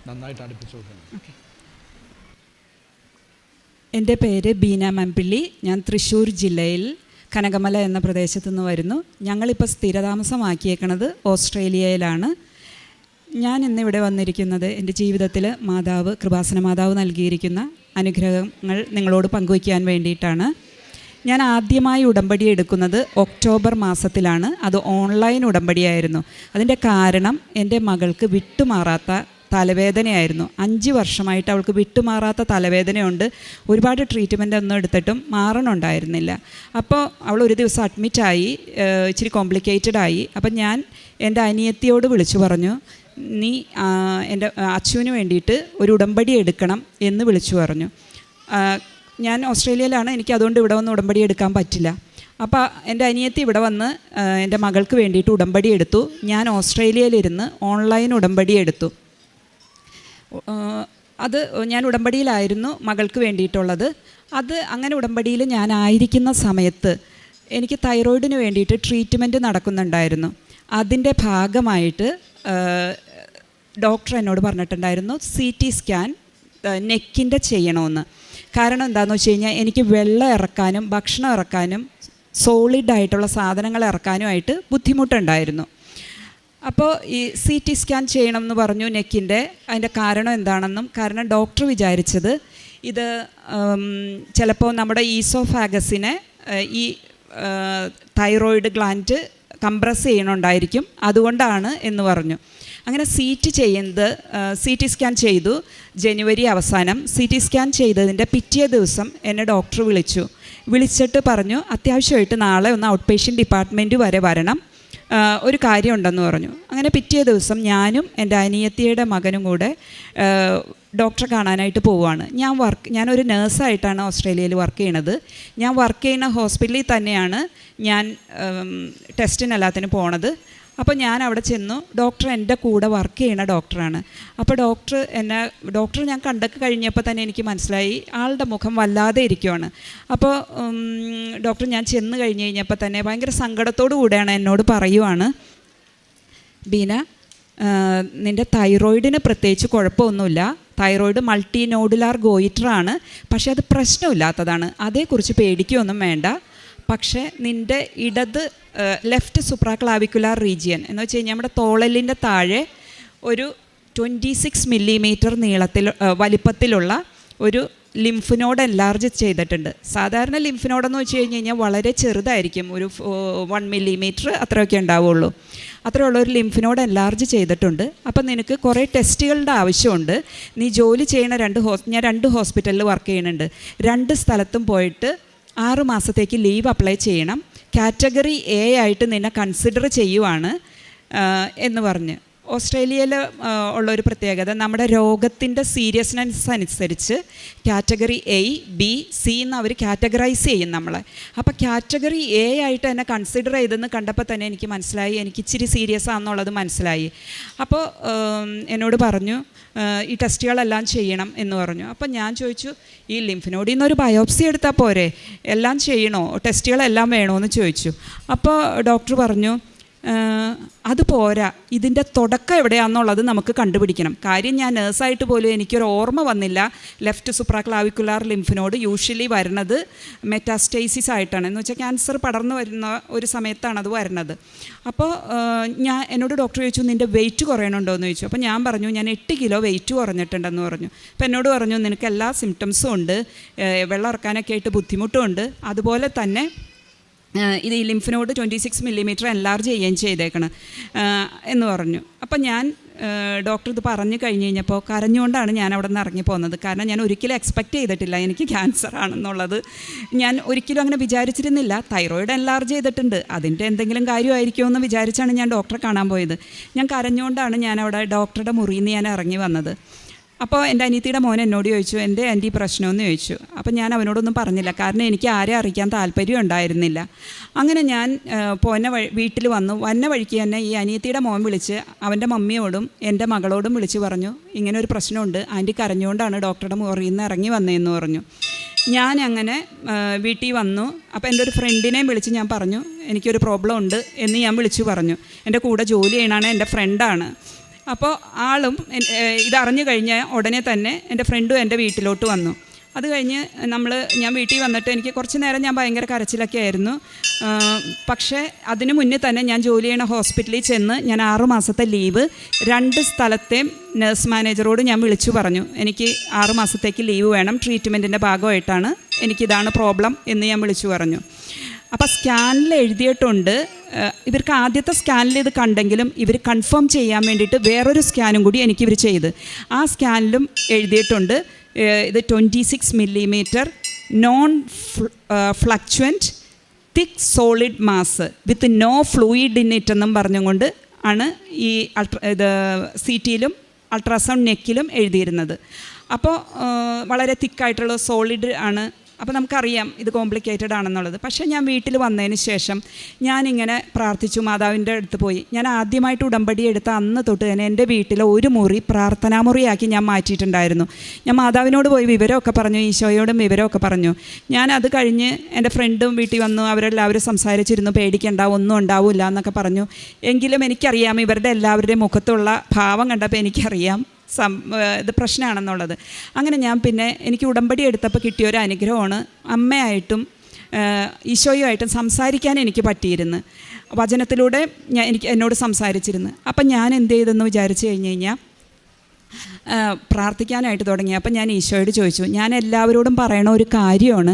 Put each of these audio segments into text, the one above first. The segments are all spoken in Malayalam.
നന്നായിട്ട് അടുപ്പിച്ച് നോക്കണം. എൻ്റെ പേര് ബീന മമ്പിള്ളി. ഞാൻ തൃശ്ശൂർ ജില്ലയിൽ കനകമല എന്ന പ്രദേശത്തു നിന്ന് വരുന്നു. ഞങ്ങളിപ്പോൾ സ്ഥിരതാമസമാക്കിയേക്കുന്നത് ഓസ്ട്രേലിയയിലാണ്. ഞാൻ ഇന്നിവിടെ വന്നിരിക്കുന്നത് എൻ്റെ ജീവിതത്തിൽ മാതാവ്, കൃപാസന മാതാവ് നൽകിയിരിക്കുന്ന അനുഗ്രഹങ്ങൾ നിങ്ങളോട് പങ്കുവയ്ക്കാൻ വേണ്ടിയിട്ടാണ്. ഞാൻ ആദ്യമായി ഉടമ്പടി എടുക്കുന്നത് ഒക്ടോബർ മാസത്തിലാണ്. അത് ഓൺലൈൻ ഉടമ്പടിയായിരുന്നു. അതിൻ്റെ കാരണം എൻ്റെ മകൾക്ക് വിട്ടുമാറാത്ത തലവേദനയായിരുന്നു. 5 വർഷമായിട്ട് അവൾക്ക് വിട്ടുമാറാത്ത തലവേദനയുണ്ട്. ഒരുപാട് ട്രീറ്റ്മെൻ്റ് ഒന്നും എടുത്തിട്ടും മാറണുണ്ടായിരുന്നില്ല. അപ്പോൾ അവൾ ഒരു ദിവസം അഡ്മിറ്റായി, ഇച്ചിരി കോംപ്ലിക്കേറ്റഡ് ആയി. അപ്പം ഞാൻ എൻ്റെ അനിയത്തിയോട് വിളിച്ചു പറഞ്ഞു, നീ എൻ്റെ അച്ചുവിന് വേണ്ടിയിട്ട് ഒരു ഉടമ്പടി എടുക്കണം എന്ന് വിളിച്ചു പറഞ്ഞു. ഞാൻ ഓസ്ട്രേലിയയിലാണ്, എനിക്ക് അതുകൊണ്ട് ഇവിടെ വന്ന് ഉടമ്പടി എടുക്കാൻ പറ്റില്ല. അപ്പോൾ എൻ്റെ അനിയത്തി ഇവിടെ വന്ന് എൻ്റെ മകൾക്ക് വേണ്ടിയിട്ട് ഉടമ്പടി എടുത്തു. ഞാൻ ഓസ്ട്രേലിയയിലിരുന്ന് ഓൺലൈൻ ഉടമ്പടി എടുത്തു. അത് ഞാൻ ഉടമ്പടിയിലായിരുന്നു മകൾക്ക് വേണ്ടിയിട്ടുള്ളത്. അത് അങ്ങനെ ഉടമ്പടിയിൽ ഞാനായിരിക്കുന്ന സമയത്ത് എനിക്ക് തൈറോയിഡിന് വേണ്ടിയിട്ട് ട്രീറ്റ്മെൻറ്റ് നടക്കുന്നുണ്ടായിരുന്നു. അതിൻ്റെ ഭാഗമായിട്ട് ഡോക്ടർ എന്നോട് പറഞ്ഞിട്ടുണ്ടായിരുന്നു CT സ്കാൻ നെക്കിൻ്റെ ചെയ്യണമെന്ന്. കാരണം എന്താണെന്ന് വെച്ച് കഴിഞ്ഞാൽ എനിക്ക് വെള്ളം ഇറക്കാനും ഭക്ഷണം ഇറക്കാനും സോളിഡായിട്ടുള്ള സാധനങ്ങൾ ഇറക്കാനുമായിട്ട് ബുദ്ധിമുട്ടുണ്ടായിരുന്നു. അപ്പോൾ ഈ CT സ്കാൻ ചെയ്യണം എന്ന് പറഞ്ഞു നെക്കിൻ്റെ. അതിൻ്റെ കാരണം എന്താണെന്നും, കാരണം ഡോക്ടർ വിചാരിച്ചത് ഇത് ചിലപ്പോൾ നമ്മുടെ ഈസോഫാഗസിനെ ഈ തൈറോയിഡ് ഗ്ലാൻഡ് കംപ്രസ് ചെയ്യണുണ്ടായിരിക്കും, അതുകൊണ്ടാണ് എന്ന് പറഞ്ഞു. അങ്ങനെ CT സ്കാൻ ചെയ്തു. ജനുവരി അവസാനം CT സ്കാൻ ചെയ്തതിൻ്റെ പിറ്റേ ദിവസം എന്നെ ഡോക്ടർ വിളിച്ചിട്ട് പറഞ്ഞു, അത്യാവശ്യമായിട്ട് നാളെ ഒന്ന് ഔട്ട് പേഷ്യൻ്റ് ഡിപ്പാർട്ട്മെൻറ്റ് വരെ വരണം, ഒരു കാര്യമുണ്ടെന്ന് പറഞ്ഞു. അങ്ങനെ പിറ്റേ ദിവസം ഞാനും എൻ്റെ അനിയത്തിയുടെ മകനും കൂടെ ഡോക്ടറെ കാണാനായിട്ട് പോവുകയാണ്. ഞാനൊരു നേഴ്സായിട്ടാണ് ഓസ്ട്രേലിയയിൽ വർക്ക് ചെയ്യണത്. ഞാൻ വർക്ക് ചെയ്യുന്ന ഹോസ്പിറ്റലിൽ തന്നെയാണ് ഞാൻ ടെസ്റ്റിനെല്ലാത്തിനും പോണത്. അപ്പോൾ ഞാൻ അവിടെ ചെന്നു. ഡോക്ടർ എൻ്റെ കൂടെ വർക്ക് ചെയ്യുന്ന ഡോക്ടറാണ്. അപ്പോൾ ഡോക്ടർ ഞാൻ കണ്ടൊക്കെ കഴിഞ്ഞപ്പോൾ തന്നെ എനിക്ക് മനസ്സിലായി ആളുടെ മുഖം വല്ലാതെ ഇരിക്കുവാണ്. അപ്പോൾ ഡോക്ടർ ഞാൻ ചെന്ന് കഴിഞ്ഞപ്പോൾ തന്നെ ഭയങ്കര സങ്കടത്തോടു കൂടെയാണ് എന്നോട് പറയുവാണ്, ബീന, നിൻ്റെ തൈറോയിഡിന് പ്രത്യേകിച്ച് കുഴപ്പമൊന്നുമില്ല. തൈറോയിഡ് മൾട്ടി നോഡുലാർ ഗോയിറ്ററാണ്, പക്ഷേ അത് പ്രശ്നമില്ലാത്തതാണ്, അതേക്കുറിച്ച് പേടിക്കുകയൊന്നും വേണ്ട. പക്ഷേ നിൻ്റെ ലെഫ്റ്റ് സുപ്രാക്ലാവിക്കുലാർ റീജിയൻ എന്ന് വെച്ച് കഴിഞ്ഞാൽ നമ്മുടെ തോളലിൻ്റെ താഴെ ഒരു 26 മില്ലിമീറ്റർ വലിപ്പത്തിലുള്ള ഒരു ലിംഫ് നോഡ് എൻലാർജ് ചെയ്തിട്ടുണ്ട്. സാധാരണ ലിംഫ് നോഡെന്ന് വെച്ച് കഴിഞ്ഞാൽ വളരെ ചെറുതായിരിക്കും, ഒരു 1 മില്ലിമീറ്റർ അത്രയൊക്കെ ഉണ്ടാവുള്ളൂ. അത്രയുള്ള ഒരു ലിംഫ് നോഡ് എൻലാർജ് ചെയ്തിട്ടുണ്ട്. അപ്പം നിനക്ക് കുറേ ടെസ്റ്റുകളുടെ ആവശ്യമുണ്ട്. നീ ജോലി ചെയ്യണ ഞാൻ 2 ഹോസ്പിറ്റലിൽ വർക്ക് ചെയ്യുന്നുണ്ട്. 2 സ്ഥലത്തും പോയിട്ട് 6 മാസത്തേക്ക് ലീവ് അപ്ലൈ ചെയ്യണം. കാറ്റഗറി A ആയിട്ട് നിന്നെ കൺസിഡർ ചെയ്യുവാണ് എന്ന് പറഞ്ഞ്. ഓസ്ട്രേലിയയിൽ ഉള്ളൊരു പ്രത്യേകത, നമ്മുടെ രോഗത്തിൻ്റെ സീരിയസ്നെസ് അനുസരിച്ച് കാറ്റഗറി A, B, C എന്ന് അവർ കാറ്റഗറൈസ് ചെയ്യും നമ്മളെ. അപ്പോൾ കാറ്റഗറി A ആയിട്ട് എന്നെ കൺസിഡർ ചെയ്തെന്ന് കണ്ടപ്പോൾ തന്നെ എനിക്ക് മനസ്സിലായി എനിക്ക് ഇച്ചിരി സീരിയസ് ആണെന്നുള്ളത് മനസ്സിലായി. അപ്പോൾ എന്നോട് പറഞ്ഞു ഈ ടെസ്റ്റുകളെല്ലാം ചെയ്യണം എന്ന് പറഞ്ഞു. അപ്പം ഞാൻ ചോദിച്ചു, ഈ ലിംഫ് നോഡിൽ നിന്നൊരു ബയോപ്സി എടുത്താൽ പോരെ, എല്ലാം ചെയ്യണോ, ടെസ്റ്റുകളെല്ലാം വേണോ എന്ന് ചോദിച്ചു. അപ്പോൾ ഡോക്ടർ പറഞ്ഞു, അത് പോരാ, ഇതിൻ്റെ തുടക്കം എവിടെയാണെന്നുള്ളത് നമുക്ക് കണ്ടുപിടിക്കണം. കാര്യം ഞാൻ നേഴ്സായിട്ട് പോലും എനിക്കൊരു ഓർമ്മ വന്നില്ല. ലെഫ്റ്റ് സുപ്രാക്ലാവിക്കുലാർ ലിംഫ് നോഡ് യൂഷ്വലി വരുന്നത് മെറ്റാസ്റ്റേസിസ് ആയിട്ടാണ്, എന്ന് വെച്ചാൽ ക്യാൻസർ പടർന്നു വരുന്ന ഒരു സമയത്താണ് അത് വരുന്നത്. അപ്പോൾ എന്നോട് ഡോക്ടർ ചോദിച്ചു, നിൻ്റെ വെയിറ്റ് കുറയണുണ്ടോ എന്ന് ചോദിച്ചു. അപ്പോൾ ഞാൻ പറഞ്ഞു, ഞാൻ 8 കിലോ വെയിറ്റ് കുറഞ്ഞിട്ടുണ്ടെന്ന് പറഞ്ഞു. അപ്പോൾ എന്നോട് പറഞ്ഞു, നിനക്ക് എല്ലാ സിംറ്റംസും ഉണ്ട്, വെള്ളം ഇറക്കാനൊക്കെ ആയിട്ട് ബുദ്ധിമുട്ടുമുണ്ട്, അതുപോലെ തന്നെ ഇത് ഈ ലിംഫ് നോഡ് 26 മില്ലിമീറ്റർ എൻലാർജ് ചെയ്യുകയും ചെയ്തേക്കണം എന്ന് പറഞ്ഞു. അപ്പം ഞാൻ ഡോക്ടർ ഇത് പറഞ്ഞു കഴിഞ്ഞപ്പോൾ കരഞ്ഞുകൊണ്ടാണ് ഞാൻ അവിടെ നിന്ന് ഇറങ്ങി പോകുന്നത്. കാരണം ഞാൻ ഒരിക്കലും എക്സ്പെക്റ്റ് ചെയ്തിട്ടില്ല എനിക്ക് ക്യാൻസർ ആണെന്നുള്ളത്. ഞാൻ ഒരിക്കലും അങ്ങനെ വിചാരിച്ചിരുന്നില്ല. തൈറോയിഡ് എൻലാർജ് ചെയ്തിട്ടുണ്ട്, അതിൻ്റെ എന്തെങ്കിലും കാര്യമായിരിക്കുമോ എന്ന് വിചാരിച്ചാണ് ഞാൻ ഡോക്ടറെ കാണാൻ പോയത്. ഞാൻ കരഞ്ഞുകൊണ്ടാണ് ഞാൻ അവിടെ ഡോക്ടറുടെ മുറിയിൽ നിന്ന് ഞാൻ ഇറങ്ങി വന്നത്. അപ്പോൾ എൻ്റെ അനിയത്തിയുടെ മോൻ എന്നോട് ചോദിച്ചു, എൻ്റെ ആൻറ്റി പ്രശ്നമെന്ന് ചോദിച്ചു. അപ്പം ഞാൻ അവനോടൊന്നും പറഞ്ഞില്ല, കാരണം എനിക്ക് ആരെ അറിയിക്കാൻ താല്പര്യം ഉണ്ടായിരുന്നില്ല. അങ്ങനെ ഞാൻ വീട്ടിൽ വന്ന വഴിക്ക് തന്നെ ഈ അനിയത്തിയുടെ മോൻ വിളിച്ച് അവൻ്റെ മമ്മിയോടും എൻ്റെ മകളോടും വിളിച്ച് പറഞ്ഞു, ഇങ്ങനെ ഒരു പ്രശ്നമുണ്ട്, ആൻറ്റി കരഞ്ഞുകൊണ്ടാണ് ഡോക്ടറുടെ മുറിയിൽ നിന്ന് ഇറങ്ങി വന്നതെന്ന് പറഞ്ഞു. ഞാൻ അങ്ങനെ വീട്ടിൽ വന്നു. അപ്പോൾ എൻ്റെ ഒരു ഫ്രണ്ടിനെയും വിളിച്ച് ഞാൻ പറഞ്ഞു, എനിക്കൊരു പ്രോബ്ലം ഉണ്ട് എന്ന് ഞാൻ വിളിച്ചു പറഞ്ഞു. എൻ്റെ കൂടെ ജോലി ചെയ്യണതാണ്, എൻ്റെ ഫ്രണ്ടാണ്. അപ്പോൾ ആളും ഇതറിഞ്ഞു കഴിഞ്ഞ ഉടനെ തന്നെ എൻ്റെ ഫ്രണ്ടും എൻ്റെ വീട്ടിലോട്ട് വന്നു. അത് കഴിഞ്ഞ് ഞാൻ വീട്ടിൽ വന്നിട്ട് എനിക്ക് കുറച്ച് നേരം ഞാൻ ഭയങ്കര കരച്ചിലൊക്കെ ആയിരുന്നു. പക്ഷേ അതിന് മുന്നേ തന്നെ ഞാൻ ജോലി ചെയ്യണ ഹോസ്പിറ്റലിൽ ചെന്ന് ഞാൻ 6 മാസത്തെ ലീവ് 2 സ്ഥലത്തെ നഴ്സ് മാനേജറോട് ഞാൻ വിളിച്ചു പറഞ്ഞു. എനിക്ക് 6 മാസത്തേക്ക് ലീവ് വേണം, ട്രീറ്റ്മെൻറ്റിൻ്റെ ഭാഗമായിട്ടാണ്, എനിക്കിതാണ് പ്രോബ്ലം എന്ന് ഞാൻ വിളിച്ചു പറഞ്ഞു. അപ്പോൾ സ്കാനിൽ എഴുതിയിട്ടുണ്ട്, ഇവർക്ക് ആദ്യത്തെ സ്കാനിൽ ഇത് കണ്ടെങ്കിലും ഇവർ കൺഫേം ചെയ്യാൻ വേണ്ടിയിട്ട് വേറൊരു സ്കാനും കൂടി എനിക്കിവർ ചെയ്ത്. ആ സ്കാനിലും എഴുതിയിട്ടുണ്ട് ഇത് 26 millimetre non fluctuant thick solid mass with no fluid in it എന്നും പറഞ്ഞുകൊണ്ട് ആണ് ഈ ഇത് CTയിലും അൾട്രാസൗണ്ട് നെക്കിലും എഴുതിയിരുന്നത്. അപ്പോൾ വളരെ തിക്കായിട്ടുള്ള സോളിഡ് ആണ്. അപ്പോൾ നമുക്കറിയാം ഇത് കോംപ്ലിക്കേറ്റഡ് ആണെന്നുള്ളത്. പക്ഷേ ഞാൻ വീട്ടിൽ വന്നതിന് ശേഷം ഞാനിങ്ങനെ പ്രാർത്ഥിച്ചു, മാതാവിൻ്റെ അടുത്ത് പോയി. ഞാൻ ആദ്യമായിട്ട് ഉടമ്പടി എടുത്ത അന്ന് തൊട്ട് തന്നെ എൻ്റെ വീട്ടിലെ ഒരു മുറി പ്രാർത്ഥനാ മുറിയാക്കി ഞാൻ മാറ്റിയിട്ടുണ്ടായിരുന്നു. ഞാൻ മാതാവിനോട് പോയി വിവരമൊക്കെ പറഞ്ഞു, ഈശോയോടും വിവരമൊക്കെ പറഞ്ഞു. ഞാൻ അത് കഴിഞ്ഞ് എൻ്റെ ഫ്രണ്ടും വീട്ടിൽ വന്നു, അവരെല്ലാവരും സംസാരിച്ചിരുന്നു, പേടിക്കണ്ട ഒന്നും ഉണ്ടാവില്ല എന്നൊക്കെ പറഞ്ഞു. എങ്കിലും എനിക്കറിയാം ഇവരുടെ എല്ലാവരുടെയും മുഖത്തുള്ള ഭാവം കണ്ടപ്പോൾ എനിക്കറിയാം ഇത് പ്രശ്നമാണെന്നുള്ളത്. അങ്ങനെ ഞാൻ പിന്നെ എനിക്ക് ഉടമ്പടി എടുത്തപ്പോൾ കിട്ടിയൊരു അനുഗ്രഹമാണ്, അമ്മയായിട്ടും ഈശോയുമായിട്ടും സംസാരിക്കാൻ എനിക്ക് പറ്റിയിരുന്നു. വചനത്തിലൂടെ എന്നോട് സംസാരിച്ചിരുന്നു. അപ്പം ഞാൻ എന്ത് ചെയ്തെന്ന് വിചാരിച്ചു കഴിഞ്ഞ് കഴിഞ്ഞാൽ പ്രാർത്ഥിക്കാനായിട്ട് തുടങ്ങി. അപ്പം ഞാൻ ഈശോയോട് ചോദിച്ചു, ഞാൻ എല്ലാവരോടും പറയണ ഒരു കാര്യമാണ്,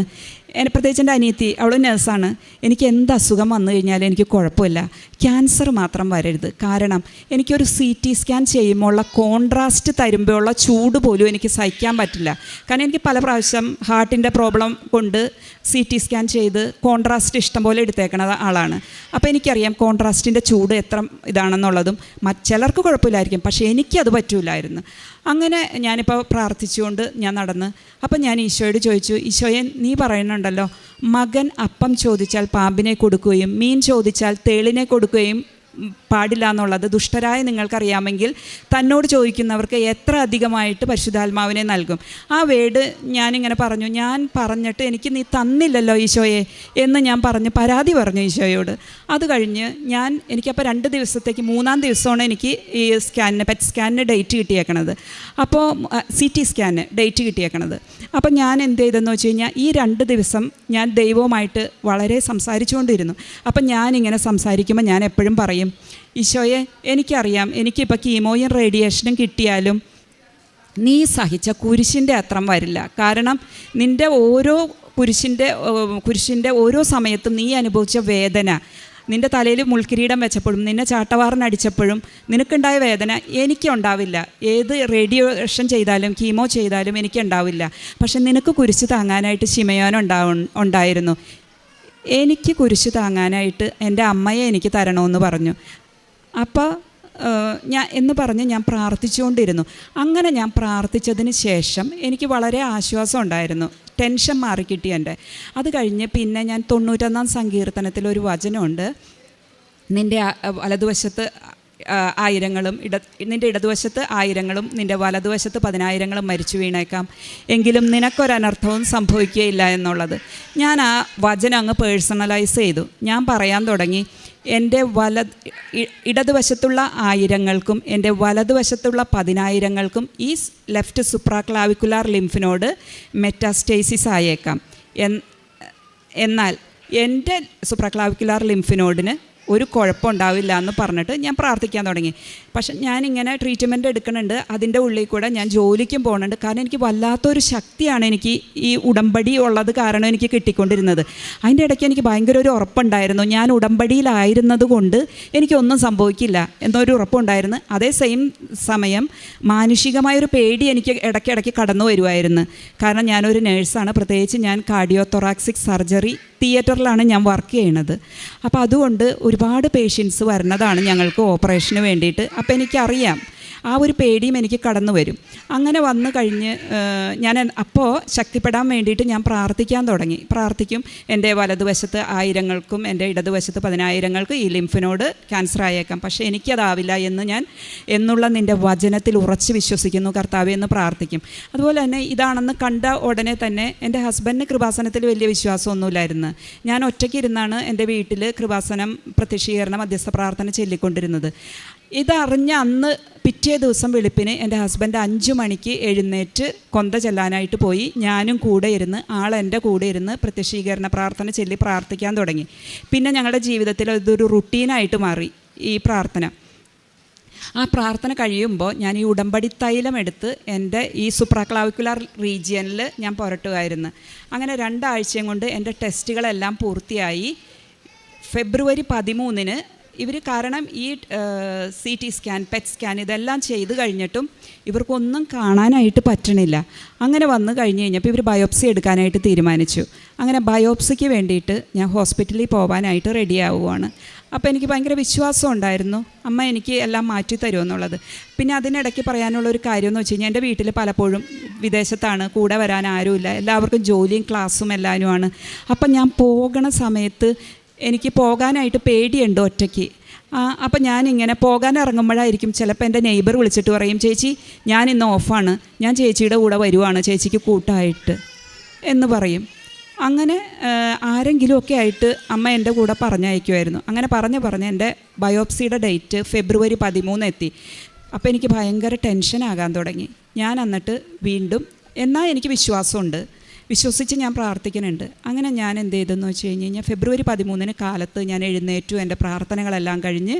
പ്രത്യേകിച്ച് എൻ്റെ അനിയത്തി, അവൾ നഴ്സാണ്, എനിക്ക് എന്ത് അസുഖം വന്നു കഴിഞ്ഞാലും എനിക്ക് കുഴപ്പമില്ല, ക്യാൻസർ മാത്രം വരരുത്. കാരണം എനിക്കൊരു CT സ്കാൻ ചെയ്യുമ്പോൾ ഉള്ള കോൺട്രാസ്റ്റ് തരുമ്പോഴുള്ള ചൂട് പോലും എനിക്ക് സഹിക്കാൻ പറ്റില്ല. കാരണം എനിക്ക് പല പ്രാവശ്യം ഹാർട്ടിൻ്റെ പ്രോബ്ലം കൊണ്ട് CT സ്കാൻ ചെയ്ത് കോൺട്രാസ്റ്റ് ഇഷ്ടം പോലെ എടുത്തേക്കണ ആളാണ്. അപ്പോൾ എനിക്കറിയാം കോൺട്രാസ്റ്റിൻ്റെ ചൂട് എത്ര ഇതാണെന്നുള്ളതും. ചിലർക്ക് കുഴപ്പമില്ലായിരിക്കും, പക്ഷേ എനിക്കത് പറ്റൂലായിരുന്നു. അങ്ങനെ ഞാനിപ്പോൾ പ്രാർത്ഥിച്ചുകൊണ്ട് ഞാൻ നടന്ന്. അപ്പം ഞാൻ ഈശോയോട് ചോദിച്ചു, ഈശോയെ നീ പറയുന്നുണ്ടല്ലോ മകൻ അപ്പം ചോദിച്ചാൽ പാമ്പിനെ കൊടുക്കുകയും മീൻ ചോദിച്ചാൽ തേളിനെ കൊടുക്കുകയും പാടില്ല എന്നുള്ളത് ദുഷ്ടരായ നിങ്ങൾക്കറിയാമെങ്കിൽ തന്നോട് ചോദിക്കുന്നവർക്ക് എത്ര അധികമായിട്ട് പരിശുദ്ധാത്മാവിനെ നൽകും. ആ വേർഡ് ഞാനിങ്ങനെ പറഞ്ഞു. ഞാൻ പറഞ്ഞിട്ട് എനിക്ക് നീ തന്നില്ലല്ലോ ഈശോയെ എന്ന് ഞാൻ പരാതി പറഞ്ഞു ഈശോയോട്. അത് കഴിഞ്ഞ് എനിക്കപ്പോൾ 2 ദിവസത്തേക്ക് 3-ാം ദിവസമാണ് എനിക്ക് ഈ പെറ്റ് സ്കാനിന് ഡേറ്റ് കിട്ടിയേക്കണത്. അപ്പോൾ CT സ്കാന് ഡേറ്റ് കിട്ടിയേക്കണത്. അപ്പോൾ ഞാൻ എന്ത് ചെയ്തെന്ന് വെച്ച് കഴിഞ്ഞാൽ ഈ 2 ദിവസം ഞാൻ ദൈവവുമായിട്ട് വളരെ സംസാരിച്ചുകൊണ്ടിരുന്നു. അപ്പം ഞാനിങ്ങനെ സംസാരിക്കുമ്പോൾ ഞാൻ എപ്പോഴും പറയും, ഈശോയെ എനിക്കറിയാം എനിക്കിപ്പോൾ കീമോയും റേഡിയേഷനും കിട്ടിയാലും നീ സഹിച്ച കുരിശിൻ്റെ അത്രം വരില്ല. കാരണം നിൻ്റെ ഓരോ കുരിശിൻ്റെ ഓരോ സമയത്തും നീ അനുഭവിച്ച വേദന, നിൻ്റെ തലയിൽ മുൾക്കിരീടം വെച്ചപ്പോഴും നിന്നെ ചാട്ടവാറിനടിച്ചപ്പോഴും നിനക്കുണ്ടായ വേദന എനിക്കുണ്ടാവില്ല. ഏത് റേഡിയേഷൻ ചെയ്താലും കീമോ ചെയ്താലും എനിക്കുണ്ടാവില്ല. പക്ഷെ നിനക്ക് കുരിശ് താങ്ങാനായിട്ട് ഉണ്ടായിരുന്നു. എനിക്ക് കുരിശ് താങ്ങാനായിട്ട് എൻ്റെ അമ്മയെ എനിക്ക് തരണമെന്ന് പറഞ്ഞു. അപ്പോൾ ഞാൻ പ്രാർത്ഥിച്ചുകൊണ്ടിരുന്നു. അങ്ങനെ ഞാൻ പ്രാർത്ഥിച്ചതിന് ശേഷം എനിക്ക് വളരെ ആശ്വാസം ഉണ്ടായിരുന്നു, ടെൻഷൻ മാറിക്കിട്ടി എൻ്റെ. അത് കഴിഞ്ഞ് പിന്നെ ഞാൻ 91-ാം സങ്കീർത്തനത്തിലൊരു വചനമുണ്ട്, നിൻ്റെ വലതുവശത്ത് 1000-ങ്ങളും നിൻ്റെ ഇടതുവശത്ത് 1000-ങ്ങളും നിൻ്റെ വലതുവശത്ത് 10,000-ങ്ങളും മരിച്ചു വീണേക്കാം, എങ്കിലും നിനക്കൊരനർത്ഥവും സംഭവിക്കുകയില്ല എന്നുള്ളത്. ഞാൻ ആ വചനം അങ്ങ് പേഴ്സണലൈസ് ചെയ്തു. ഞാൻ പറയാൻ തുടങ്ങി, എൻ്റെ ഇടതുവശത്തുള്ള 1000-ങ്ങൾക്കും എൻ്റെ വലതുവശത്തുള്ള 10,000-ങ്ങൾക്കും ഈ ലെഫ്റ്റ് സുപ്രാക്ലാവിക്കുലാർ ലിംഫിനോട് മെറ്റാസ്റ്റേസിസ് ആയേക്കാം. എന്നാൽ എൻ്റെ സുപ്രാക്ലാവിക്കുലാർ ലിംഫിനോഡിന് ഒരു കുഴപ്പമുണ്ടാവില്ല എന്ന് പറഞ്ഞിട്ട് ഞാൻ പ്രാർത്ഥിക്കാൻ തുടങ്ങി. പക്ഷെ ഞാനിങ്ങനെ ട്രീറ്റ്മെൻറ്റ് എടുക്കുന്നുണ്ട്, അതിൻ്റെ ഉള്ളിൽ കൂടെ ഞാൻ ജോലിക്കും പോകുന്നുണ്ട്. കാരണം എനിക്ക് വല്ലാത്തൊരു ശക്തിയാണ് എനിക്ക് ഈ ഉടമ്പടി ഉള്ളത് കാരണം എനിക്ക് കിട്ടിക്കൊണ്ടിരുന്നത്. അതിൻ്റെ ഇടയ്ക്ക് എനിക്ക് ഭയങ്കര ഒരു ഉറപ്പുണ്ടായിരുന്നു, ഞാൻ ഉടമ്പടിയിലായിരുന്നത് കൊണ്ട് എനിക്കൊന്നും സംഭവിക്കില്ല എന്നൊരു ഉറപ്പുണ്ടായിരുന്നു. അതേ സമയം മാനുഷികമായൊരു പേടി എനിക്ക് ഇടയ്ക്കിടയ്ക്ക് കടന്നു വരുമായിരുന്നു. കാരണം ഞാനൊരു നേഴ്സാണ്, പ്രത്യേകിച്ച് ഞാൻ കാർഡിയോതൊറാക്സിക് സർജറി തിയേറ്ററിലാണ് ഞാൻ വർക്ക് ചെയ്യണത്. അപ്പോൾ അതുകൊണ്ട് ഒരുപാട് പേഷ്യൻസ് വരുന്നതാണ് ഞങ്ങൾക്ക് ഓപ്പറേഷന് വേണ്ടിയിട്ട്. അപ്പോൾ എനിക്കറിയാം ആ ഒരു പേടിയും എനിക്ക് കടന്നു വരും. അങ്ങനെ വന്നു കഴിഞ്ഞ് ഞാൻ അപ്പോൾ ശക്തിപ്പെടാൻ വേണ്ടിയിട്ട് ഞാൻ പ്രാർത്ഥിക്കാൻ തുടങ്ങി. പ്രാർത്ഥിക്കും, എൻ്റെ വലതുവശത്ത് 1000-ങ്ങൾക്കും എൻ്റെ ഇടതുവശത്ത് 10,000-ങ്ങൾക്കും ഈ ലിംഫിനോട് ക്യാൻസർ ആയേക്കാം, പക്ഷേ എനിക്കതാവില്ല എന്ന് ഞാൻ എന്നുള്ള നിൻ്റെ വചനത്തിൽ ഉറച്ച് വിശ്വസിക്കുന്നു കർത്താവേ എന്ന് പ്രാർത്ഥിക്കും. അതുപോലെ തന്നെ ഇതാണെന്ന് കണ്ട ഉടനെ തന്നെ എൻ്റെ ഹസ്ബൻഡിന് കൃപാസനത്തിൽ വലിയ വിശ്വാസമൊന്നുമില്ലായിരുന്നു. ഞാൻ ഒറ്റയ്ക്ക് ഇരുന്നാണ് എൻ്റെ വീട്ടിൽ കൃപാസനം പ്രത്യക്ഷീകരണ മധ്യസ്ഥ പ്രാർത്ഥന ചൊല്ലിക്കൊണ്ടിരുന്നത്. ഇതറിഞ്ഞ അന്ന് പിറ്റേ ദിവസം വെളുപ്പിന് എൻ്റെ ഹസ്ബൻഡ് 5 മണിക്ക് എഴുന്നേറ്റ് കൊന്ത ചെല്ലാനായിട്ട് പോയി. ഞാനും കൂടെ ഇരുന്ന്, എൻ്റെ കൂടെ ഇരുന്ന് പ്രത്യക്ഷീകരണ പ്രാർത്ഥന ചൊല്ലി പ്രാർത്ഥിക്കാൻ തുടങ്ങി. പിന്നെ ഞങ്ങളുടെ ജീവിതത്തിൽ ഇതൊരു റുട്ടീനായിട്ട് മാറി ഈ പ്രാർത്ഥന. ആ പ്രാർത്ഥന കഴിയുമ്പോൾ ഞാൻ ഈ ഉടമ്പടി തൈലം എടുത്ത് എൻ്റെ ഈ സുപ്രാക്ലാവിക്കുലർ റീജിയനിൽ ഞാൻ പുരട്ടുമായിരുന്നു. അങ്ങനെ 2 ആഴ്ചയും കൊണ്ട് എൻ്റെ ടെസ്റ്റുകളെല്ലാം പൂർത്തിയായി. ഫെബ്രുവരി 13 ഇവർ, കാരണം ഈ CT സ്കാൻ, പെറ്റ് സ്കാൻ ഇതെല്ലാം ചെയ്ത് കഴിഞ്ഞിട്ടും ഇവർക്കൊന്നും കാണാനായിട്ട് പറ്റണില്ല. അങ്ങനെ വന്നു കഴിഞ്ഞ് കഴിഞ്ഞപ്പോൾ ഇവർ ബയോപ്സി എടുക്കാനായിട്ട് തീരുമാനിച്ചു. അങ്ങനെ ബയോപ്സിക്ക് വേണ്ടിയിട്ട് ഞാൻ ഹോസ്പിറ്റലിൽ പോകാനായിട്ട് റെഡി ആവുകയാണ്. അപ്പോൾ എനിക്ക് ഭയങ്കര വിശ്വാസം ഉണ്ടായിരുന്നു, അമ്മ എനിക്ക് എല്ലാം മാറ്റി തരുമെന്നുള്ളത്. പിന്നെ അതിനിടയ്ക്ക് പറയാനുള്ളൊരു കാര്യമെന്ന് വെച്ച് കഴിഞ്ഞാൽ, എൻ്റെ വീട്ടിൽ പലപ്പോഴും വിദേശത്താണ്, കൂടെ വരാൻ ആരുമില്ല, എല്ലാവർക്കും ജോലിയും ക്ലാസ്സും എല്ലാവരുമാണ്. അപ്പം ഞാൻ പോകണ സമയത്ത് എനിക്ക് പോകാനായിട്ട് പേടിയുണ്ട് ഒറ്റയ്ക്ക്. അപ്പം ഞാനിങ്ങനെ പോകാൻ ഇറങ്ങുമ്പോഴായിരിക്കും ചിലപ്പോൾ എൻ്റെ നെയ്ബർ വിളിച്ചിട്ട് പറയും, ചേച്ചി ഞാൻ ഇന്ന് ഓഫാണ്, ഞാൻ ചേച്ചിയുടെ കൂടെ വരുവാണ്, ചേച്ചിക്ക് കൂട്ടായിട്ട് എന്ന് പറയും. അങ്ങനെ ആരെങ്കിലുമൊക്കെ ആയിട്ട് അമ്മ എൻ്റെ കൂടെ പറഞ്ഞയക്കുമായിരുന്നു. അങ്ങനെ പറഞ്ഞ് എൻ്റെ ബയോപ്സിയുടെ ഡേറ്റ് ഫെബ്രുവരി 13 എത്തി. അപ്പോൾ എനിക്ക് ഭയങ്കര ടെൻഷനാകാൻ തുടങ്ങി. ഞാൻ എന്നിട്ട് വീണ്ടും, എന്നാൽ എനിക്ക് വിശ്വാസമുണ്ട്, വിശ്വസിച്ച് ഞാൻ പ്രാർത്ഥിക്കുന്നുണ്ട്. അങ്ങനെ ഞാൻ എന്ത് ചെയ്തെന്ന് വെച്ച് കഴിഞ്ഞാൽ ഫെബ്രുവരി 13 കാലത്ത് ഞാൻ എഴുന്നേറ്റു. എൻ്റെ പ്രാർത്ഥനകളെല്ലാം കഴിഞ്ഞ്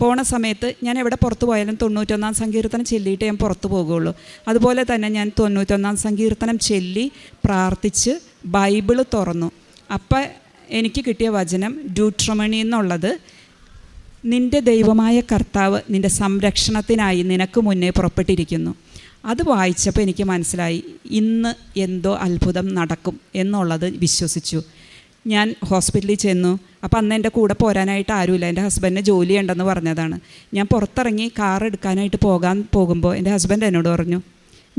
പോണ സമയത്ത് ഞാൻ എവിടെ പുറത്ത് പോയാലും 91 സങ്കീർത്തനം ചൊല്ലിയിട്ട് ഞാൻ പുറത്ത് പോകുകയുള്ളൂ. അതുപോലെ തന്നെ ഞാൻ 91 സങ്കീർത്തനം ചൊല്ലി പ്രാർത്ഥിച്ച് ബൈബിള് തുറന്നു. അപ്പം എനിക്ക് കിട്ടിയ വചനം ഡ്യൂട്രോണമി എന്നുള്ളത്, നിൻ്റെ ദൈവമായ കർത്താവ് നിൻ്റെ സംരക്ഷണത്തിനായി നിനക്ക് മുന്നേ പുറപ്പെട്ടിരിക്കുന്നു. അത് വായിച്ചപ്പോൾ എനിക്ക് മനസ്സിലായി, ഇന്ന് എന്തോ അത്ഭുതം നടക്കും എന്നുള്ളത് വിശ്വസിച്ചു. ഞാൻ ഹോസ്പിറ്റലിൽ ചെന്നു. അപ്പോൾ അന്ന് എൻ്റെ കൂടെ പോരാനായിട്ട് ആരുമില്ല, എൻ്റെ ഹസ്ബൻഡിന് ജോലിയുണ്ടെന്ന് പറഞ്ഞതാണ്. ഞാൻ പുറത്തിറങ്ങി കാർ എടുക്കാനായിട്ട് പോകുമ്പോൾ എൻ്റെ ഹസ്ബൻഡ് എന്നോട് പറഞ്ഞു,